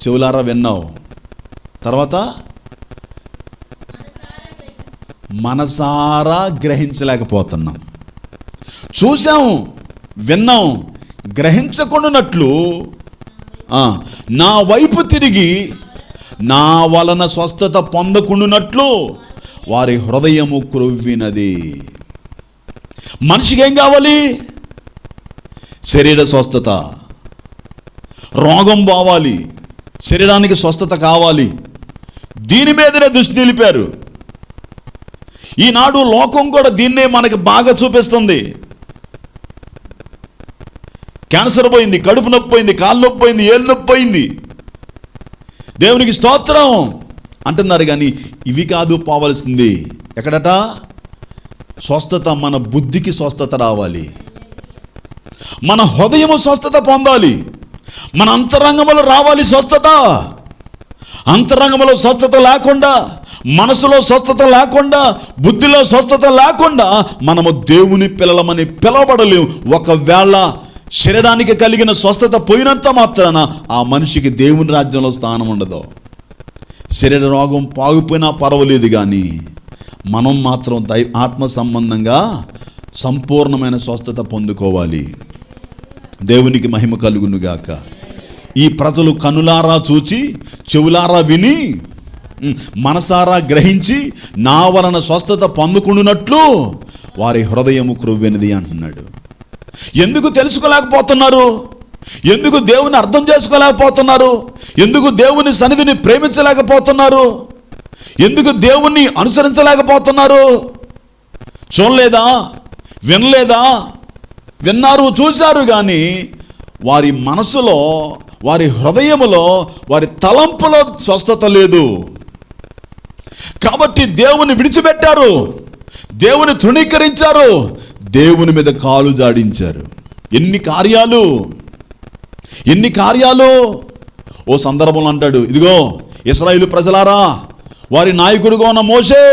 చెవులారా విన్నావు. తర్వాత మనసారా గ్రహించలేకపోతున్నాం. చూసాం, విన్నాం, గ్రహించకుండానట్లు నా వైపు తిరిగి నా వలన స్వస్థత పొందకుండానట్లు వారి హృదయము క్రొవ్వినది. మనిషికి ఏం కావాలి? శరీర స్వస్థత, రోగం పోవాలి, శరీరానికి స్వస్థత కావాలి. దీని మీదనే దృష్టి నిలిపారు. ఈనాడు లోకం కూడా దీన్నే మనకి బాగా చూపిస్తుంది. క్యాన్సర్ పోయింది, కడుపు నొప్పి పోయింది, కాళ్ళు నొప్పి పోయింది, ఏళ్ళు నొప్పి పోయింది, దేవునికి స్తోత్రం అంటున్నారు. కానీ ఇవి కాదు పోవాల్సింది. ఎక్కడట? స్వస్థత. మన బుద్ధికి స్వస్థత రావాలి. మన హృదయము స్వస్థత పొందాలి. మన అంతరంగంలో రావాలి స్వస్థత. అంతరంగంలో స్వస్థత లేకుండా, మనసులో స్వస్థత లేకుండా, బుద్ధిలో స్వస్థత లేకుండా మనము దేవుని పిల్లలమని పిలవబడలేము. ఒకవేళ శరీరానికి కలిగిన స్వస్థత పోయినంత మాత్రాన ఆ మనిషికి దేవుని రాజ్యంలో స్థానం ఉండదు. శరీర రోగం పాగిపోయినా పర్వాలేదు, కానీ మనం మాత్రం ఆత్మ సంబంధంగా సంపూర్ణమైన స్వస్థత పొందుకోవాలి. దేవునికి మహిమ కలుగునుగాక. ఈ ప్రజలు కనులారా చూచి, చెవులారా విని, మనసారా గ్రహించి నా వలన స్వస్థత పొందుకున్నట్లు వారి హృదయము క్రొవ్వెనిది అంటున్నాడు. ఎందుకు తెలుసుకోలేకపోతున్నారు? ఎందుకు దేవుని అర్థం చేసుకోలేకపోతున్నారు? ఎందుకు దేవుని సన్నిధిని ప్రేమించలేకపోతున్నారు? ఎందుకు దేవుణ్ణి అనుసరించలేకపోతున్నారు? చూడలేదా? వినలేదా? విన్నారు, చూశారు, కానీ వారి మనసులో, వారి హృదయములో, వారి తలంపులో స్వస్థత లేదు. కాబట్టి దేవుని విడిచిపెట్టారు, దేవుని తృణీకరించారు, దేవుని మీద కాలు జాడించారు. ఎన్ని కార్యాలు, ఎన్ని కార్యాలు! ఓ సందర్భంలో అంటాడు, ఇదిగో ఇశ్రాయేలు ప్రజలారా, వారి నాయకుడిగా ఉన్న మోషే,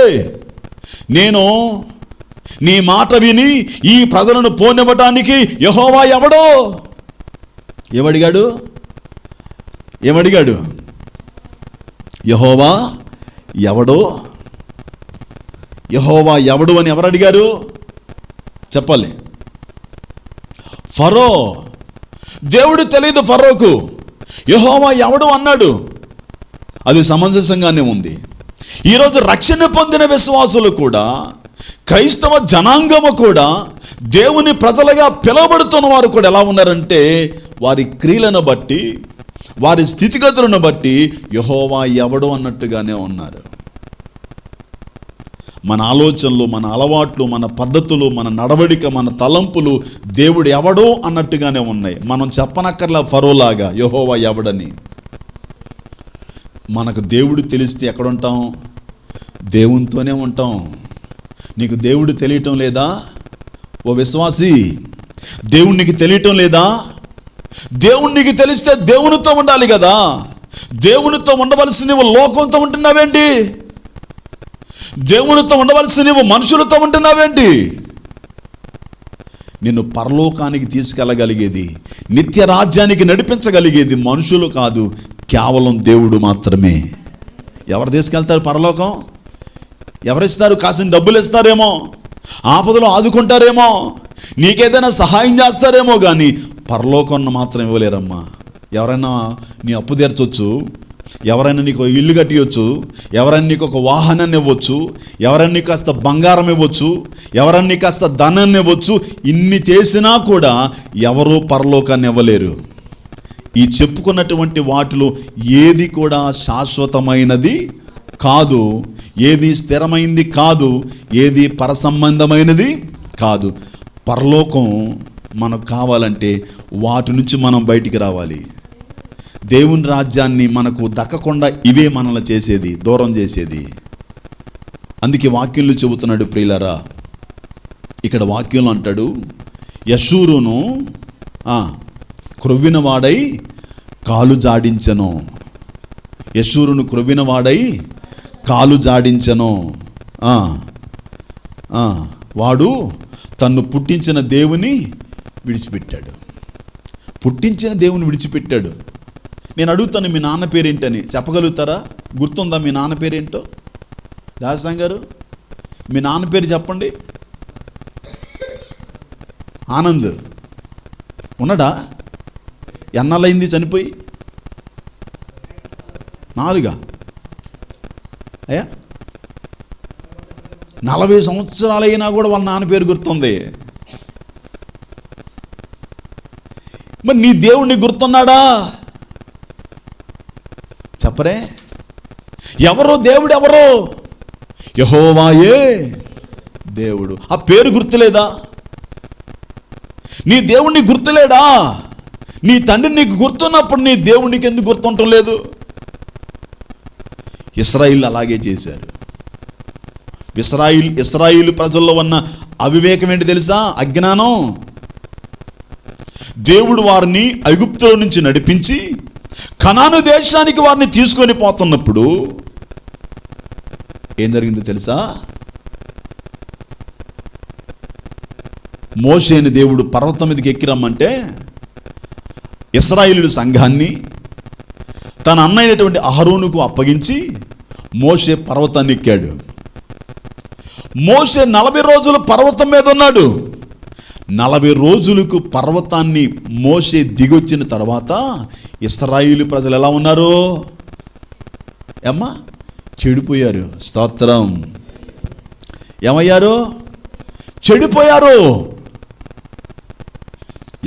నేను నీ మాట విని ఈ ప్రజలను పోనివ్వటానికి యెహోవా ఎవడో? ఏమడిగాడు? యెహోవా ఎవడో? యెహోవా ఎవడు అని ఎవరు అడిగారు? చెప్పాలి. ఫరో. దేవుడు తెలియదు ఫరోకు, యెహోవా ఎవడు అన్నాడు. అది సమంజసంగానే ఉంది. ఈరోజు రక్షణ పొందిన విశ్వాసులు కూడా, క్రైస్తవ జనాంగము కూడా, దేవుని ప్రజలుగా పిలువబడుతున్న వారు కూడా ఎలా ఉన్నారంటే, వారి క్రియలను బట్టి, వారి స్థితిగతులను బట్టి యెహోవా ఎవడు అన్నట్టుగానే ఉన్నారు. మన ఆలోచనలు, మన అలవాట్లు, మన పద్ధతులు, మన నడవడిక, మన తలంపులు దేవుడు ఎవడో అన్నట్టుగానే ఉన్నాయి. మనం చెప్పనక్కర్లా ఫరోలాగా యెహోవా ఎవడని. మనకు దేవుడు తెలిస్తే ఎక్కడుంటాం? దేవునితోనే ఉంటాం. నీకు దేవుడు తెలియటం లేదా? ఓ విశ్వాసి, దేవునికి తెలియటం లేదా? దేవునికి తెలిస్తే దేవునితో ఉండాలి కదా. దేవునితో ఉండవలసి నువ్వు లోకంతో ఉంటున్నావేంటి? దేవునితో ఉండవలసి నువ్వు మనుషులతో ఉంటున్నావేంటి? నిన్ను పరలోకానికి తీసుకెళ్ళగలిగేది, నిత్య రాజ్యానికి నడిపించగలిగేది మనుషులు కాదు, కేవలం దేవుడు మాత్రమే. ఎవరు తీసుకెళ్తారు పరలోకం? ఎవరిస్తారు? కాసిన డబ్బులు ఇస్తారేమో, ఆపదలో ఆదుకుంటారేమో, నీకేదైనా సహాయం చేస్తారేమో, కానీ పరలోకం మాత్రం ఇవ్వలేరమ్మా. ఎవరైనా నీ అప్పు తీర్చొచ్చు, ఎవరైనా నీకు ఇల్లు కట్టియొచ్చు, ఎవరైనా నీకు ఒక వాహనాన్ని ఇవ్వచ్చు, ఎవరైనా నీకు కాస్త బంగారం ఇవ్వచ్చు, ఎవరైనా నీకు కాస్త ధనాన్ని ఇవ్వచ్చు. ఇన్ని చేసినా కూడా ఎవరూ పరలోకాన్ని ఇవ్వలేరు. ఈ చెప్పుకున్నటువంటి వాటిలో ఏది కూడా శాశ్వతమైనది కాదు, ఏది స్థిరమైంది కాదు, ఏది పరసంబంధమైనది కాదు. పరలోకం మనకు కావాలంటే వాటి నుంచి మనం బయటికి రావాలి. దేవుని రాజ్యాన్ని మనకు దక్కకుండా ఇవే మనల్ని చేసేది, దూరం చేసేది. అందుకే వాక్యంలో చెబుతున్నాడు ప్రియులారా. ఇక్కడ వాక్యంలో అంటాడు, యశూరును క్రొవ్వినవాడై కాలు జాడించెను. యశూరును క్రొవ్వినవాడై కాలు జాడించెను. వాడు తన్ను పుట్టించిన దేవుని విడిచిపెట్టాడు. పుట్టించిన దేవుని విడిచిపెట్టాడు. నేను అడుగుతాను, మీ నాన్న పేరేంటని చెప్పగలుగుతారా? గుర్తుందా మీ నాన్న పేరేంటో? దాసాం గారు, మీ నాన్న పేరు చెప్పండి. ఆనంద్ ఉన్నాడా? ఎన్నాళ్ళైంది చనిపోయి? 4 అయ్యా, 40 సంవత్సరాలైనా కూడా వాళ్ళ నాన్న పేరు గుర్తుంది. మరి నీ దేవుణ్ణి గుర్తున్నాడా? చెప్పరే. ఎవరో దేవుడు, ఎవరో? యెహోవాయే దేవుడు. ఆ పేరు గుర్తులేదా? నీ దేవుణ్ణి గుర్తులేడా? నీ తండ్రి నీకు గుర్తున్నప్పుడు నీ దేవునికి ఎందుకు గుర్తుంటం లేదు? ఇశ్రాయేలు అలాగే చేశారు. ఇశ్రాయేలు ప్రజల్లో ఉన్న అవివేకం ఏంటి తెలుసా? అజ్ఞానం. దేవుడు వారిని ఐగుప్తులో నుంచి నడిపించి కనాను దేశానికి వారిని తీసుకొని పోతున్నప్పుడు ఏం జరిగిందో తెలుసా? మోషేని దేవుడు పర్వతం మీదకి ఎక్కిరమ్మంటే ఇశ్రాయేలు సంఘాన్ని తన అన్నైనటువంటి అహరోనుకు అప్పగించి మోషే పర్వతాన్ని ఎక్కాడు. మోషే 40 రోజులు పర్వతం మీద ఉన్నాడు. 40 రోజులకు పర్వతాన్ని మోషే దిగొచ్చిన తర్వాత ఇశ్రాయేలు ప్రజలు ఎలా ఉన్నారు? చెడిపోయారు. స్తోత్రం. ఏమయ్యారు? చెడిపోయారు.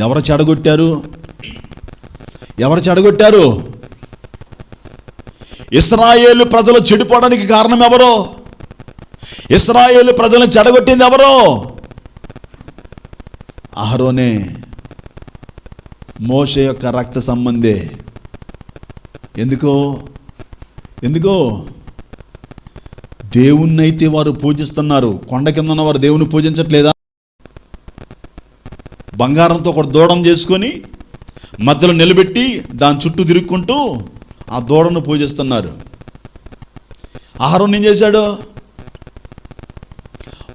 ఎవరు చెడగొట్టారు? ఇశ్రాయేలు ప్రజలు చెడిపోవడానికి కారణం ఎవరో? ఇశ్రాయేలు ప్రజలను చెడగొట్టింది ఎవరో? అహరోనే, మోషే యొక్క రక్త సంబంధే. ఎందుకో దేవుణ్ణైతే వారు పూజిస్తున్నారు. కొండ కింద ఉన్న వారు దేవుని పూజించట్లేదా? బంగారంతో ఒక దూడం చేసుకొని మధ్యలో నిలబెట్టి దాని చుట్టూ తిరుక్కుంటూ ఆ దూడను పూజిస్తున్నారు. అహరోను ఏం చేశాడు?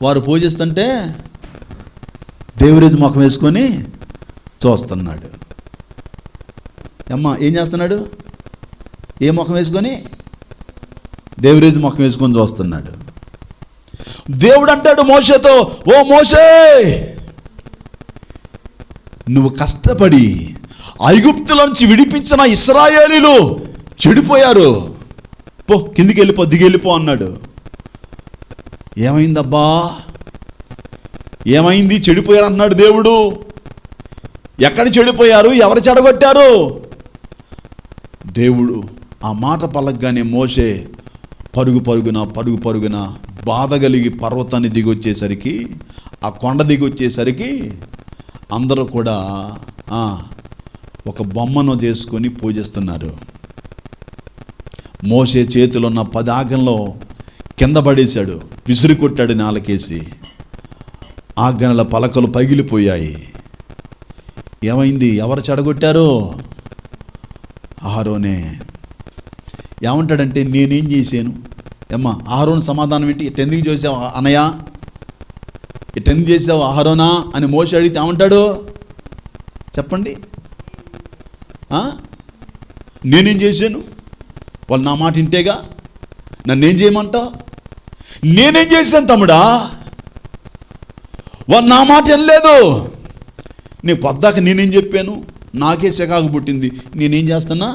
వారు పూజిస్తుంటే దేవురేజు ముఖం వేసుకొని చూస్తున్నాడు. ఏం చేస్తున్నాడు? ఏ ముఖం వేసుకొని? దేవురేజు ముఖం వేసుకొని చూస్తున్నాడు. దేవుడు అంటాడు మోషేతో, ఓ మోషే, నువ్వు కష్టపడి ఐగుప్తులోంచి విడిపించిన ఇశ్రాయేలీలు చెడిపోయారు, పో కిందికి వెళ్ళిపో, దిగెళ్ళిపో అన్నాడు. ఏమైందబ్బా? ఏమైంది? చెడిపోయారు అన్నాడు దేవుడు. ఎక్కడ చెడిపోయారు? ఎవరు చెడగొట్టారు? దేవుడు ఆ మాట పలకగానే మోషే పరుగు పరుగున బాధ కలిగి పర్వతాన్ని దిగొచ్చేసరికి, ఆ కొండ దిగొచ్చేసరికి అందరూ కూడా ఒక బొమ్మను చేసుకొని పూజిస్తున్నారు. మోషే చేతిలో ఉన్న 10 ఆజ్ఞల్లో కింద పడేశాడు, విసిరి కొట్టాడు నేలకేసి. ఆజ్ఞల పలకలు పగిలిపోయాయి. ఏమైంది? ఎవరు చెడగొట్టారు? అహరోనే. ఏమంటాడంటే, నేనేం చేశాను? అహరోను సమాధానం ఏంటి? ఇట్టెందుకు చేసావు అన్నయ్య? ఇట్టెందుకు చేసావు అహరోనా అని మోషే అడిగితే ఏమంటాడు చెప్పండి? నేనేం చేశాను? వాళ్ళు నా మాట ఇంటేగా, నన్నేం చేయమంటావు? నేనేం చేశాను తమ్ముడా? వాళ్ళు నా మాట వినలేదు. నీ పొద్దాక నేనేం చెప్పాను? నాకే చికాకు పుట్టింది. నేనేం చేస్తున్నా?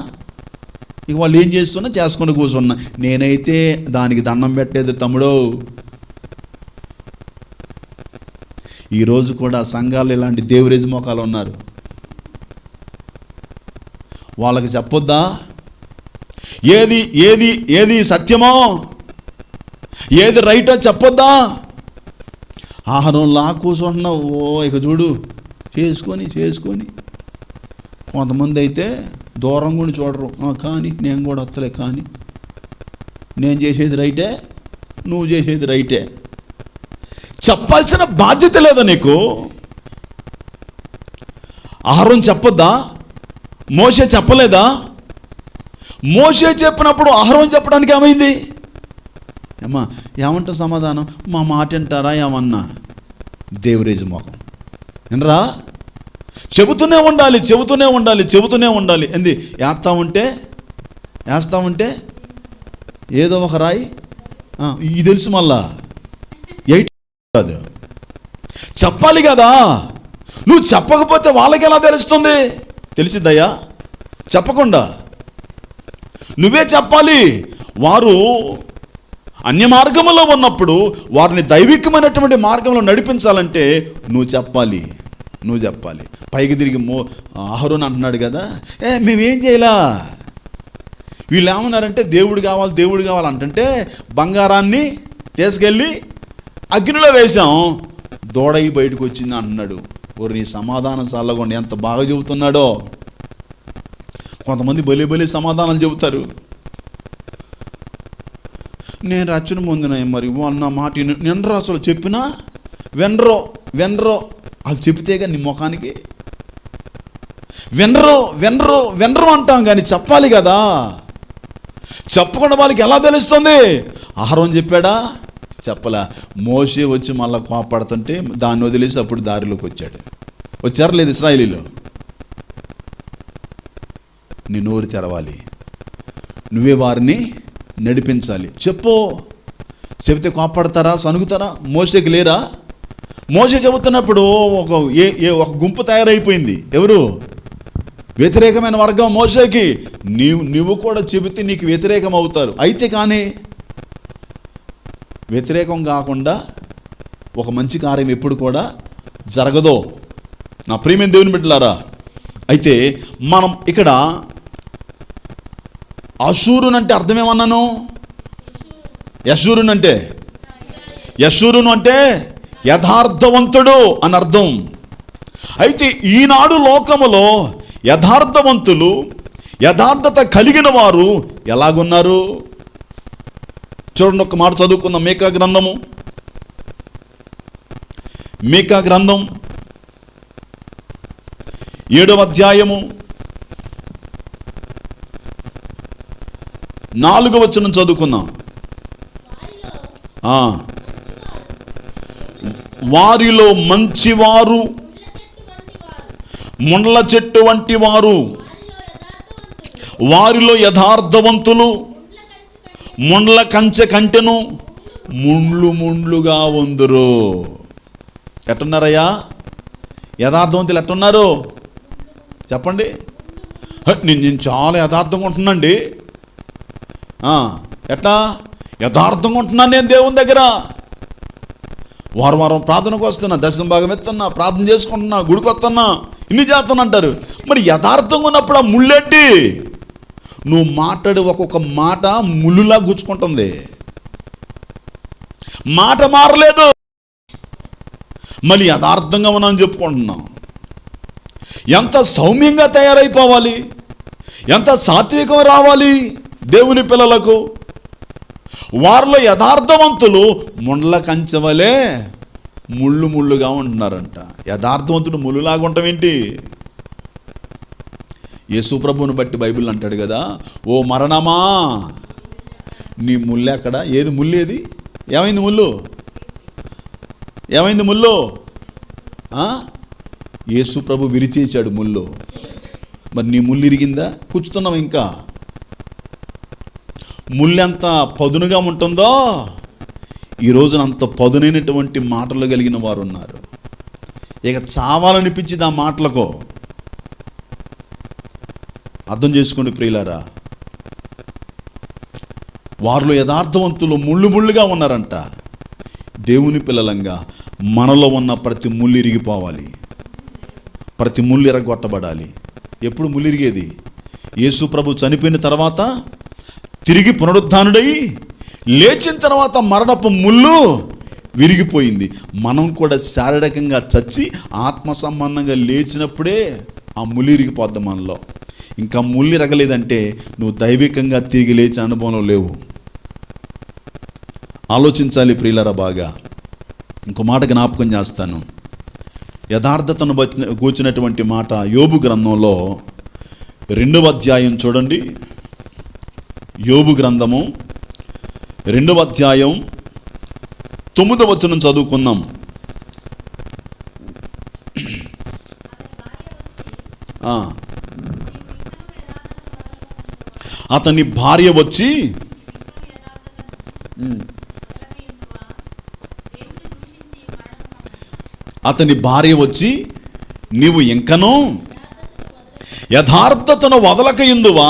ఇక వాళ్ళు ఏం చేస్తున్నా చేసుకొని కూర్చున్నా. నేనైతే దానికి దండం పెట్టలేదు తమ్ముడు. ఈరోజు కూడా సంఘాలు ఇలాంటి దేవురేజు మోకాలు ఉన్నారు. వాళ్ళకి చెప్పొద్దా ఏది ఏది ఏది సత్యమో, ఏది రైటో చెప్పొద్దా? ఆహారంలా కూర్చుంటున్నావు. ఇక చూడు, చేసుకొని కొంతమంది అయితే దూరం కూడా చూడరు. కానీ నేను కూడా వస్తలే, కానీ నేను చేసేది రైటే, నువ్వు చేసేది రైటే. చెప్పాల్సిన బాధ్యత లేదా నీకు? అహరోను చెప్పొద్దా? మోషే చెప్పలేదా? మోషే చెప్పినప్పుడు అహరోను చెప్పడానికి ఏమైంది? ఏమంటా సమాధానం? మా మాట వింటారా ఏమన్నా? దేవురేజు మోకం వినరా? చెబుతూనే ఉండాలి. ఏంది? వేస్తా ఉంటే ఏదో ఒక రాయి ఇది తెలుసు, మళ్ళా 8 కాదు, చెప్పాలి కదా. నువ్వు చెప్పకపోతే వాళ్ళకి ఎలా తెలుస్తుంది? తెలిసిద్దయ్యా? చెప్పకుండా నువ్వే చెప్పాలి. వారు అన్య మార్గంలో ఉన్నప్పుడు వారిని దైవికమైనటువంటి మార్గంలో నడిపించాలంటే నువ్వు చెప్పాలి. పైకి తిరిగి అహరోను అంటున్నాడు కదా, మేమేం చేయలా. వీళ్ళు ఏమన్నారంటే దేవుడు కావాలి అంటే బంగారాన్ని తీసుకెళ్ళి అగ్నిలో వేశాం, దూడై బయటకు వచ్చింది అంటున్నాడు. నీ సమాధానం చల్లగొండి, ఎంత బాగా చెబుతున్నాడో. కొంతమంది బలి సమాధానాలు చెబుతారు. నేను రచన పొందిన మరి అన్న మాట వినరు. అసలు చెప్పినా వినరో వాళ్ళు చెబితేగా నీ ముఖానికి వినరు వినరు వినరు అంటాం, కానీ చెప్పాలి కదా. చెప్పకుండా వాళ్ళకి ఎలా తెలుస్తుంది? అహరోను చెప్పాడా? చెప్పలా. మోషే వచ్చి మళ్ళీ కోపడుతుంటే దాన్ని వదిలేసి అప్పుడు దారిలోకి వచ్చాడు. వచ్చారా లేదు ఇశ్రాయేలీలో? నీ నోరు తెరవాలి, నువ్వే వారిని నడిపించాలి. చెబితే కోపడతారా, సనుగుతారా? మోషేకి లేరా? మోషే చెబుతున్నప్పుడు ఒక గుంపు తయారైపోయింది. ఎవరు? వ్యతిరేకమైన వర్గం మోషేకి. నువ్వు కూడా చెబితే నీకు వ్యతిరేకం అవుతారు. అయితే కానీ వ్యతిరేకం కాకుండా ఒక మంచి కార్యం ఎప్పుడు కూడా జరగదో. నా ప్రియమైన దేవుని బిడ్డలారా, అయితే మనం ఇక్కడ అశూరును అంటే అర్థమేమన్నాను? యశూరును అంటే యథార్థవంతుడు అని అర్థం. అయితే ఈనాడు లోకములో యథార్థవంతులు, యథార్థత కలిగిన వారు ఎలాగున్నారు? చూడండి, ఒక మాట చదువుకుందాం. మీకా గ్రంథం 7వ అధ్యాయము 4వ వచనం చదువుకుందాం. వారిలో మంచివారు ముండ్ల చెట్టు వంటి వారు, వారిలో యథార్థవంతులు ముండ్ల కంచె కంటెను ముండ్లుగా ఉందురు. ఎట్టున్నారయ్యా యథార్థవంతులు? ఎట్టున్నారు చెప్పండి. నేను చాలా యథార్థంగా ఉంటున్నాండి. ఎట్లా యథార్థంగా ఉంటున్నాను నేను దేవుని దగ్గర? వారం ప్రార్థనకు వస్తున్నా, దశమ భాగం ఎత్తున్నా, ప్రార్థన చేసుకుంటున్నా, గుడికి వస్తున్నా, ఇన్ని చేస్తున్నా అంటారు. మరి యథార్థంగా ఉన్నప్పుడు ఆ ముళ్ళేంటి? నువ్వు మాట్లాడే ఒక్కొక్క మాట ముళ్ళులా గుచ్చుకుంటుంది. మాట మారలేదు, మళ్ళీ యథార్థంగా ఉన్నామని చెప్పుకుంటున్నాం. ఎంత సౌమ్యంగా తయారైపోవాలి, ఎంత సాత్వికం రావాలి దేవుని పిల్లలకు. వారిలో యథార్థవంతులు ముండ్ల కంచెవలే ముళ్ళుగా ఉంటున్నారంట. యథార్థవంతుడు ముళ్ళులాగా ఉండటం ఏంటి? యేసు ప్రభువుని బట్టి బైబిల్ అంటాడు కదా, ఓ మరణమా నీ ముళ్ళు ఎక్కడ? ఏది ముళ్ళు? ఏది? ఏమైంది ముళ్ళు? యేసు ప్రభు విరిచేశాడు ముళ్ళు. మరి నీ ముళ్ళు ఇరిగిందా? కూర్చుతున్నావు ఇంకా? ముళ్ళు ఎంత పదునుగా ఉంటుందో ఈ రోజున అంత పదునైనటువంటి మాటలు కలిగిన వారు ఉన్నారు. ఇక చావాలనిపించింది ఆ మాటలకు. అర్థం చేసుకోండి ప్రియులారా, వారిలో యథార్థవంతులు ముళ్ళుగా ఉన్నారంట. దేవుని పిల్లలంగా మనలో ఉన్న ప్రతి ముళ్ళు ఇరిగిపోవాలి, ప్రతి ముళ్ళు ఎరగొట్టబడాలి. ఎప్పుడు ముళ్ళు ఇరిగేది? యేసు ప్రభు చనిపోయిన తర్వాత, తిరిగి పునరుద్ధానుడై లేచిన తర్వాత మరణపు ముళ్ళు విరిగిపోయింది. మనం కూడా శారీరకంగా చచ్చి ఆత్మ సంబంధంగా లేచినప్పుడే ఆ ముళ్ళు ఇరిగిపోద్ది మనలో. ఇంకా ముళ్ళు ఇరగలేదంటే నువ్వు దైవికంగా తిరిగి లేచిన అనుభవంలో లేవు. ఆలోచించాలి ప్రియులారా బాగా. ఇంకో మాట జ్ఞాపకం చేస్తాను. యథార్థతను కూర్చున్నటువంటి మాట యోబు గ్రంథంలో 2వ అధ్యాయం చూడండి. యోబు గ్రంథము 2వ అధ్యాయం 9వ వచనం చదువుకుందాం. అతని భార్య వచ్చి నీవు ఇంకనూ యథార్థతను వదలక ఎందువా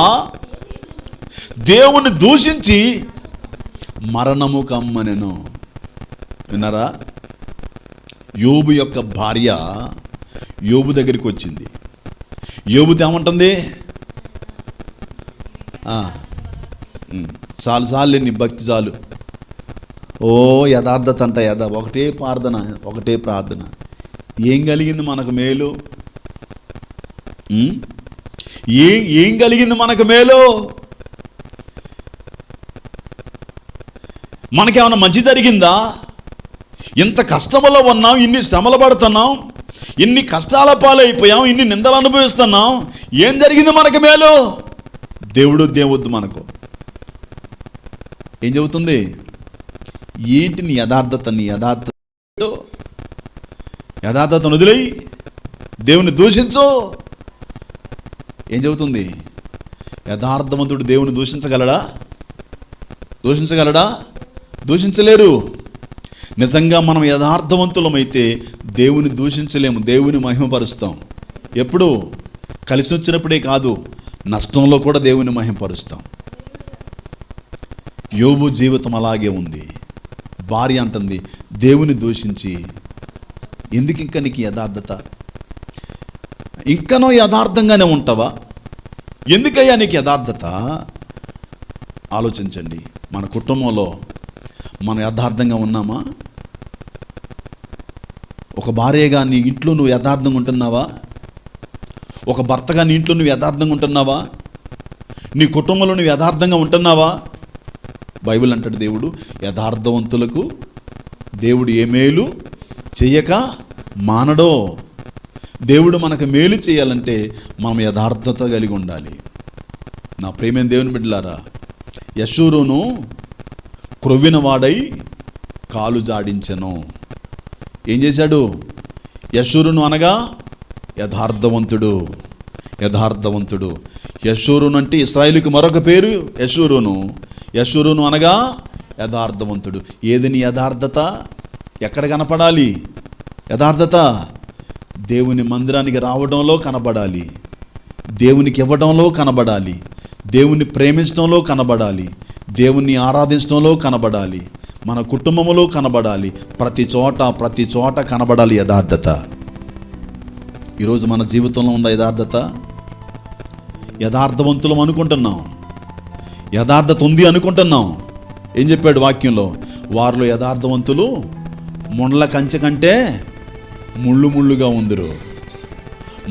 దేవుని దూషించి మరణము కమ్మనెను. విన్నారా? యోబు యొక్క భార్య యోబు దగ్గరికి వచ్చింది. యోబుతో ఏమంటుంది? చాలు నీ భక్తి చాలు. ఓ యథార్థత అంట, ఒకటే ప్రార్థన. ఏం కలిగింది మనకు మేలు? ఏం కలిగింది మనకు మేలు? మనకేమైనా మంచి జరిగిందా? ఇంత కష్టములో ఉన్నాం, ఇన్ని శ్రమలు పడుతున్నాం, ఇన్ని కష్టాల పాలైపోయాం, ఇన్ని నిందలు అనుభవిస్తున్నాం, ఏం జరిగింది మనకు మేలు? దేవుడు దేవుద్దు మనకు. ఏం చెబుతుంది? ఏంటి నీ యథార్థత? నీ యథార్థతను వదిలేయి, దేవుని దూషించు. ఏం చెబుతుంది? యథార్థవంతుడు దేవుని దూషించగలడా? దూషించలేరు. నిజంగా మనం యథార్థవంతులమైతే దేవుని దూషించలేము, దేవుని మహిమపరుస్తాం. ఎప్పుడు? కలిసి వచ్చినప్పుడే కాదు, నష్టంలో కూడా దేవుని మహిమపరుస్తాం. యోబు జీవితం అలాగే ఉంది. భార్య అంటుంది, దేవుని దూషించి ఎందుకు ఇంకా నీకు యథార్థత? ఇంకనో యథార్థంగానే ఉంటావా? ఎందుకయ్యా నీకు యథార్థత? ఆలోచించండి. మన కుటుంబంలో మనం యథార్థంగా ఉన్నామా? ఒక భార్యగా నీ ఇంట్లో నువ్వు యథార్థంగా ఉంటున్నావా? ఒక భర్తగా నీ ఇంట్లో నువ్వు యథార్థంగా ఉంటున్నావా? నీ కుటుంబంలో నువ్వు యథార్థంగా ఉంటున్నావా? బైబిల్ అంటాడు, దేవుడు యథార్థవంతులకు దేవుడు ఏ మేలు చెయ్యక మానడో. దేవుడు మనకు మేలు చేయాలంటే మనం యథార్థత కలిగి ఉండాలి. నా ప్రేమైన దేవుని బిడ్డలారా, యెషూరును క్రొవ్విన వాడై కాలు జాడించెను. ఏం చేశాడు? యెషూరును అనగా యథార్థవంతుడు. యెషూరును అంటే ఇశ్రాయేలుకి మరొక పేరు యెషూరును అనగా యథార్థవంతుడు. ఏది నీ యథార్థత? ఎక్కడ కనపడాలి యథార్థత? దేవుని మందిరానికి రావడంలో కనబడాలి, దేవునికి ఇవ్వడంలో కనబడాలి, దేవుని ప్రేమించడంలో కనబడాలి, దేవుణ్ణి ఆరాధించడంలో కనబడాలి, మన కుటుంబంలో కనబడాలి. ప్రతి చోట కనబడాలి యథార్థత. ఈరోజు మన జీవితంలో ఉందా యథార్థత? యథార్థవంతులం అనుకుంటున్నాం, యథార్థత ఉంది అనుకుంటున్నాం. ఏం చెప్పాడు వాక్యంలో? వారిలో యథార్థవంతులు ముండ్ల కంచె కంటే ముళ్ళుగా ఉందరు.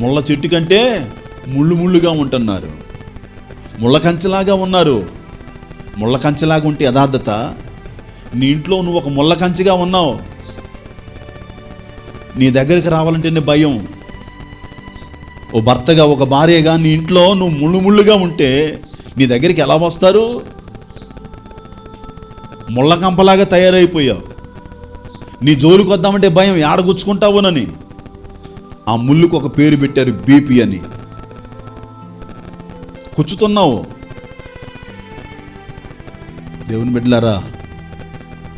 ముళ్ళ చెట్టు కంటే ముళ్ళుగా ఉంటున్నారు. ముళ్ళ కంచెలాగా ఉన్నారు. ముళ్ళ కంచెలాగా ఉంటే యథార్థత. నీ ఇంట్లో నువ్వు ఒక ముళ్ళ కంచెగా ఉన్నావు, నీ దగ్గరికి రావాలంటేనే భయం. ఓ భర్తగా, ఒక భార్యగా నీ ఇంట్లో నువ్వు ముళ్ళుగా ఉంటే నీ దగ్గరికి ఎలా వస్తారు? ముళ్ళ కంపలాగా తయారైపోయావు. నీ జోలికి వద్దామంటే భయం, ఏడగుచ్చుకుంటావునని. ఆ ముళ్ళుకు ఒక పేరు పెట్టారు, బీపీ అని. కూర్చుతున్నావు. దేవుని బిడ్డలారా,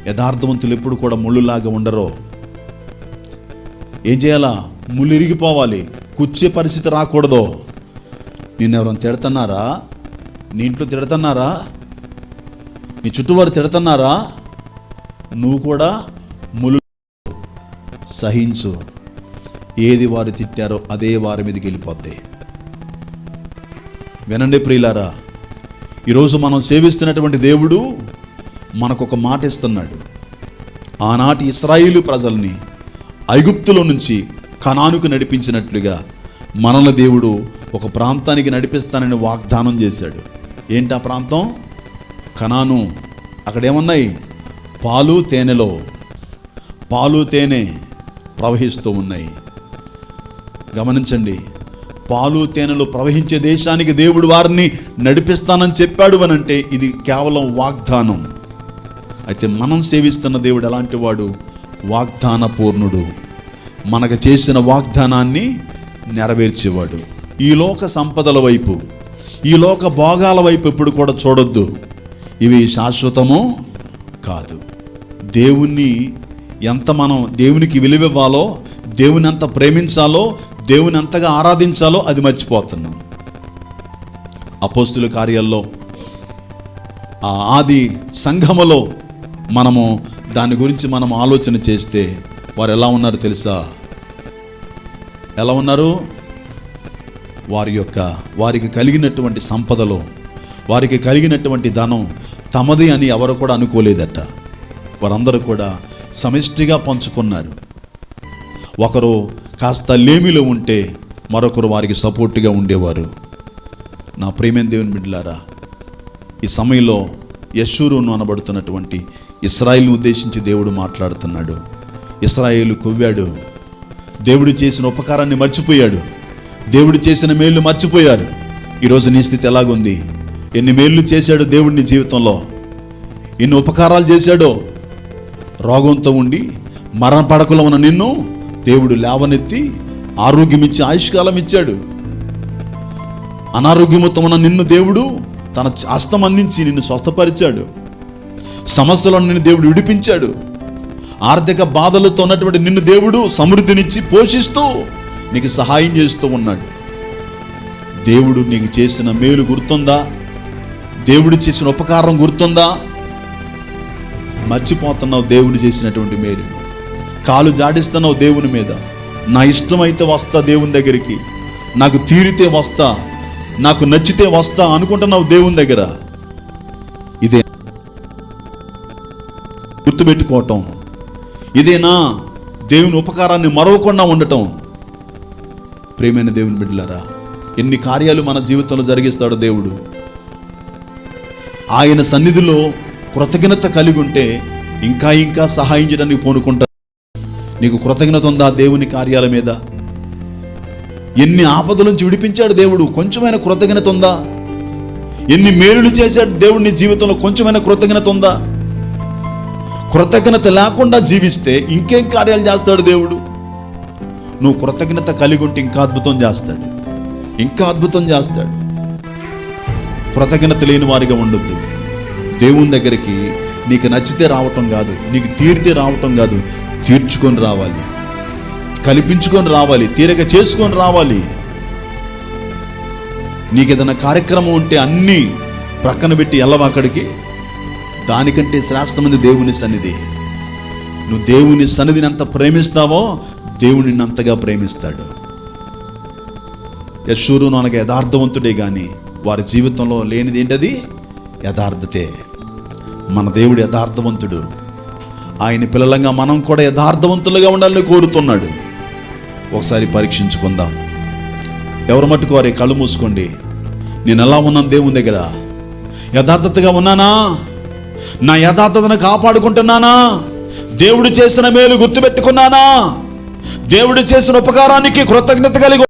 యథార్థవంతులు ఎప్పుడు కూడా ముళ్ళులాగా ఉండరు. ఏం చేయాలా? ముళ్ళు ఇరిగిపోవాలి, కూర్చే పరిస్థితి రాకూడదు. నిన్నెవరైనా తిడుతున్నారా? నీ ఇంట్లో తిడుతున్నారా? నీ చుట్టూవారు తిడుతున్నారా? నువ్వు కూడా ముళ్ళు సహించు. ఏది వారు తిట్టారో అదే వారి మీదకి వెళ్ళిపోద్ది. వినండి ప్రియులారా, ఈరోజు మనం సేవిస్తున్నటువంటి దేవుడు మనకొక మాట ఇస్తున్నాడు. ఆనాటి ఇశ్రాయేలు ప్రజల్ని ఐగుప్తులో నుంచి కనానుకు నడిపించినట్లుగా మనల్ని దేవుడు ఒక ప్రాంతానికి నడిపిస్తానని వాగ్దానం చేశాడు. ఏంటి ఆ ప్రాంతం? కనాను. అక్కడేమున్నాయి? పాలు తేనె ప్రవహిస్తూ ఉన్నాయి. గమనించండి, పాలు తేనెలు ప్రవహించే దేశానికి దేవుడు వారిని నడిపిస్తానని చెప్పాడు అనంటే ఇది కేవలం వాగ్దానం. అయితే మనం సేవిస్తున్న దేవుడు ఎలాంటి వాడు? వాగ్దాన పూర్ణుడు. మనకు చేసిన వాగ్దానాన్ని నెరవేర్చేవాడు. ఈ లోక సంపదల వైపు, ఈ లోక భోగాల వైపు ఎప్పుడు కూడా చూడొద్దు. ఇవి శాశ్వతమో కాదు. దేవుణ్ణి ఎంత మనం దేవునికి విలువివ్వాలో, దేవుని ఎంత ప్రేమించాలో, దేవుని ఎంతగా ఆరాధించాలో అది మర్చిపోతున్నాం. అపోస్తుల కార్యాల్లో ఆ ఆది సంఘములో మనము దాని గురించి మనం ఆలోచన చేస్తే వారు ఎలా ఉన్నారు తెలుసా? ఎలా ఉన్నారు? వారికి కలిగినటువంటి సంపదలో, వారికి కలిగినటువంటి ధనం తమది అని ఎవరు కూడా అనుకోలేదట. వారందరూ కూడా సమిష్టిగా పంచుకున్నారు. ఒకరు కాస్త లేమిలో ఉంటే మరొకరు వారికి సపోర్ట్గా ఉండేవారు. నా ప్రియమైన దేవుని బిడ్డలారా, ఈ సమయంలో యెషూరును అనబడుతున్నటువంటి ఇశ్రాయేలును ఉద్దేశించి దేవుడు మాట్లాడుతున్నాడు. ఇశ్రాయేలు కొవ్వాడు, దేవుడు చేసిన ఉపకారాన్ని మర్చిపోయాడు, దేవుడు చేసిన మేలు మర్చిపోయారు. ఈరోజు నీ స్థితి ఎలాగుంది? ఎన్ని మేళ్ళు చేశాడు దేవుడు నీ జీవితంలో, ఎన్ని ఉపకారాలు చేశాడో. రోగంతో ఉండి మరణ పడకలో ఉన్న నిన్ను దేవుడు లేవనెత్తి ఆరోగ్యం ఇచ్చి ఆయుష్కాలం ఇచ్చాడు. అనారోగ్యంతో ఉన్న నిన్ను దేవుడు తన హస్తం అందించి నిన్ను స్వస్థపరిచాడు. సమస్యలను నిన్ను దేవుడు విడిపించాడు. ఆర్థిక బాధలతో ఉన్నటువంటి నిన్ను దేవుడు సమృద్ధినిచ్చి పోషిస్తూ నీకు సహాయం చేస్తూ ఉన్నాడు. దేవుడు నీకు చేసిన మేలు గుర్తుందా? దేవుడు చేసిన ఉపకారం గుర్తుందా? మర్చిపోతున్నావు దేవుడు చేసినటువంటి మేలు. కాలు జాడిస్తున్నావు దేవుని మీద. నా ఇష్టమైతే వస్తా దేవుని దగ్గరికి, నాకు తీరితే వస్తా, నాకు నచ్చితే వస్తా అనుకుంటున్నావు దేవుని దగ్గర. ఇదే గుర్తుపెట్టుకోవటం, ఇదేనా దేవుని ఉపకారాన్ని మరవకుండా ఉండటం? ప్రియమైన దేవుని బిడ్డలారా, ఎన్ని కార్యాలు మన జీవితంలో జరిగిస్తాడో దేవుడు. ఆయన సన్నిధిలో కృతజ్ఞత కలిగి ఉంటే ఇంకా ఇంకా సహాయం చేయడానికి పూనుకుంటాడు. నీకు కృతజ్ఞత ఉందా దేవుని కార్యాల మీద? ఎన్ని ఆపదల నుంచి విడిపించాడు దేవుడు, కొంచెమైనా కృతజ్ఞత ఉందా? ఎన్ని మేలులు చేశాడు దేవుడు నీ జీవితంలో, కొంచెమైనా కృతజ్ఞత ఉందా? కృతజ్ఞత లేకుండా జీవిస్తే ఇంకేం కార్యాలు చేస్తాడు దేవుడు? నువ్వు కృతజ్ఞత కలిగి ఉంటే ఇంకా అద్భుతం చేస్తాడు, ఇంకా అద్భుతం చేస్తాడు. కృతజ్ఞత లేని వారిగా ఉండొద్దు. దేవుని దగ్గరికి నీకు నచ్చితే రావటం కాదు, నీకు తీరితే రావటం కాదు, తీర్చుకొని రావాలి, కల్పించుకొని రావాలి, తీరక చేసుకొని రావాలి. నీకు ఏదైనా కార్యక్రమం ఉంటే అన్నీ ప్రక్కన పెట్టి వెళ్ళవా అక్కడికి? దానికంటే శ్రేష్టమైనది దేవుని సన్నిధి. నువ్వు దేవుని సన్నిధిని ఎంత ప్రేమిస్తావో దేవుడు నిన్ను అంతగా ప్రేమిస్తాడు. యెషూరు అనగా యథార్థవంతుడే కానీ వారి జీవితంలో లేనిది ఏంటది? యథార్థతే. మన దేవుడు యథార్థవంతుడు. ఆయన పిల్లలంగా మనం కూడా యథార్థవంతులుగా ఉండాలని కోరుతున్నాడు. ఒకసారి పరీక్షించుకుందాం. ఎవరు మట్టుకు వారి కళ్ళు మూసుకోండి. నేను ఎలా ఉన్నాను దేవుని దగ్గర? యథార్థతగా ఉన్నానా? నా యథార్థతను కాపాడుకుంటున్నానా? దేవుడు చేసిన మేలు గుర్తుపెట్టుకున్నానా? దేవుడు చేసిన ఉపకారానికి కృతజ్ఞత కలిగి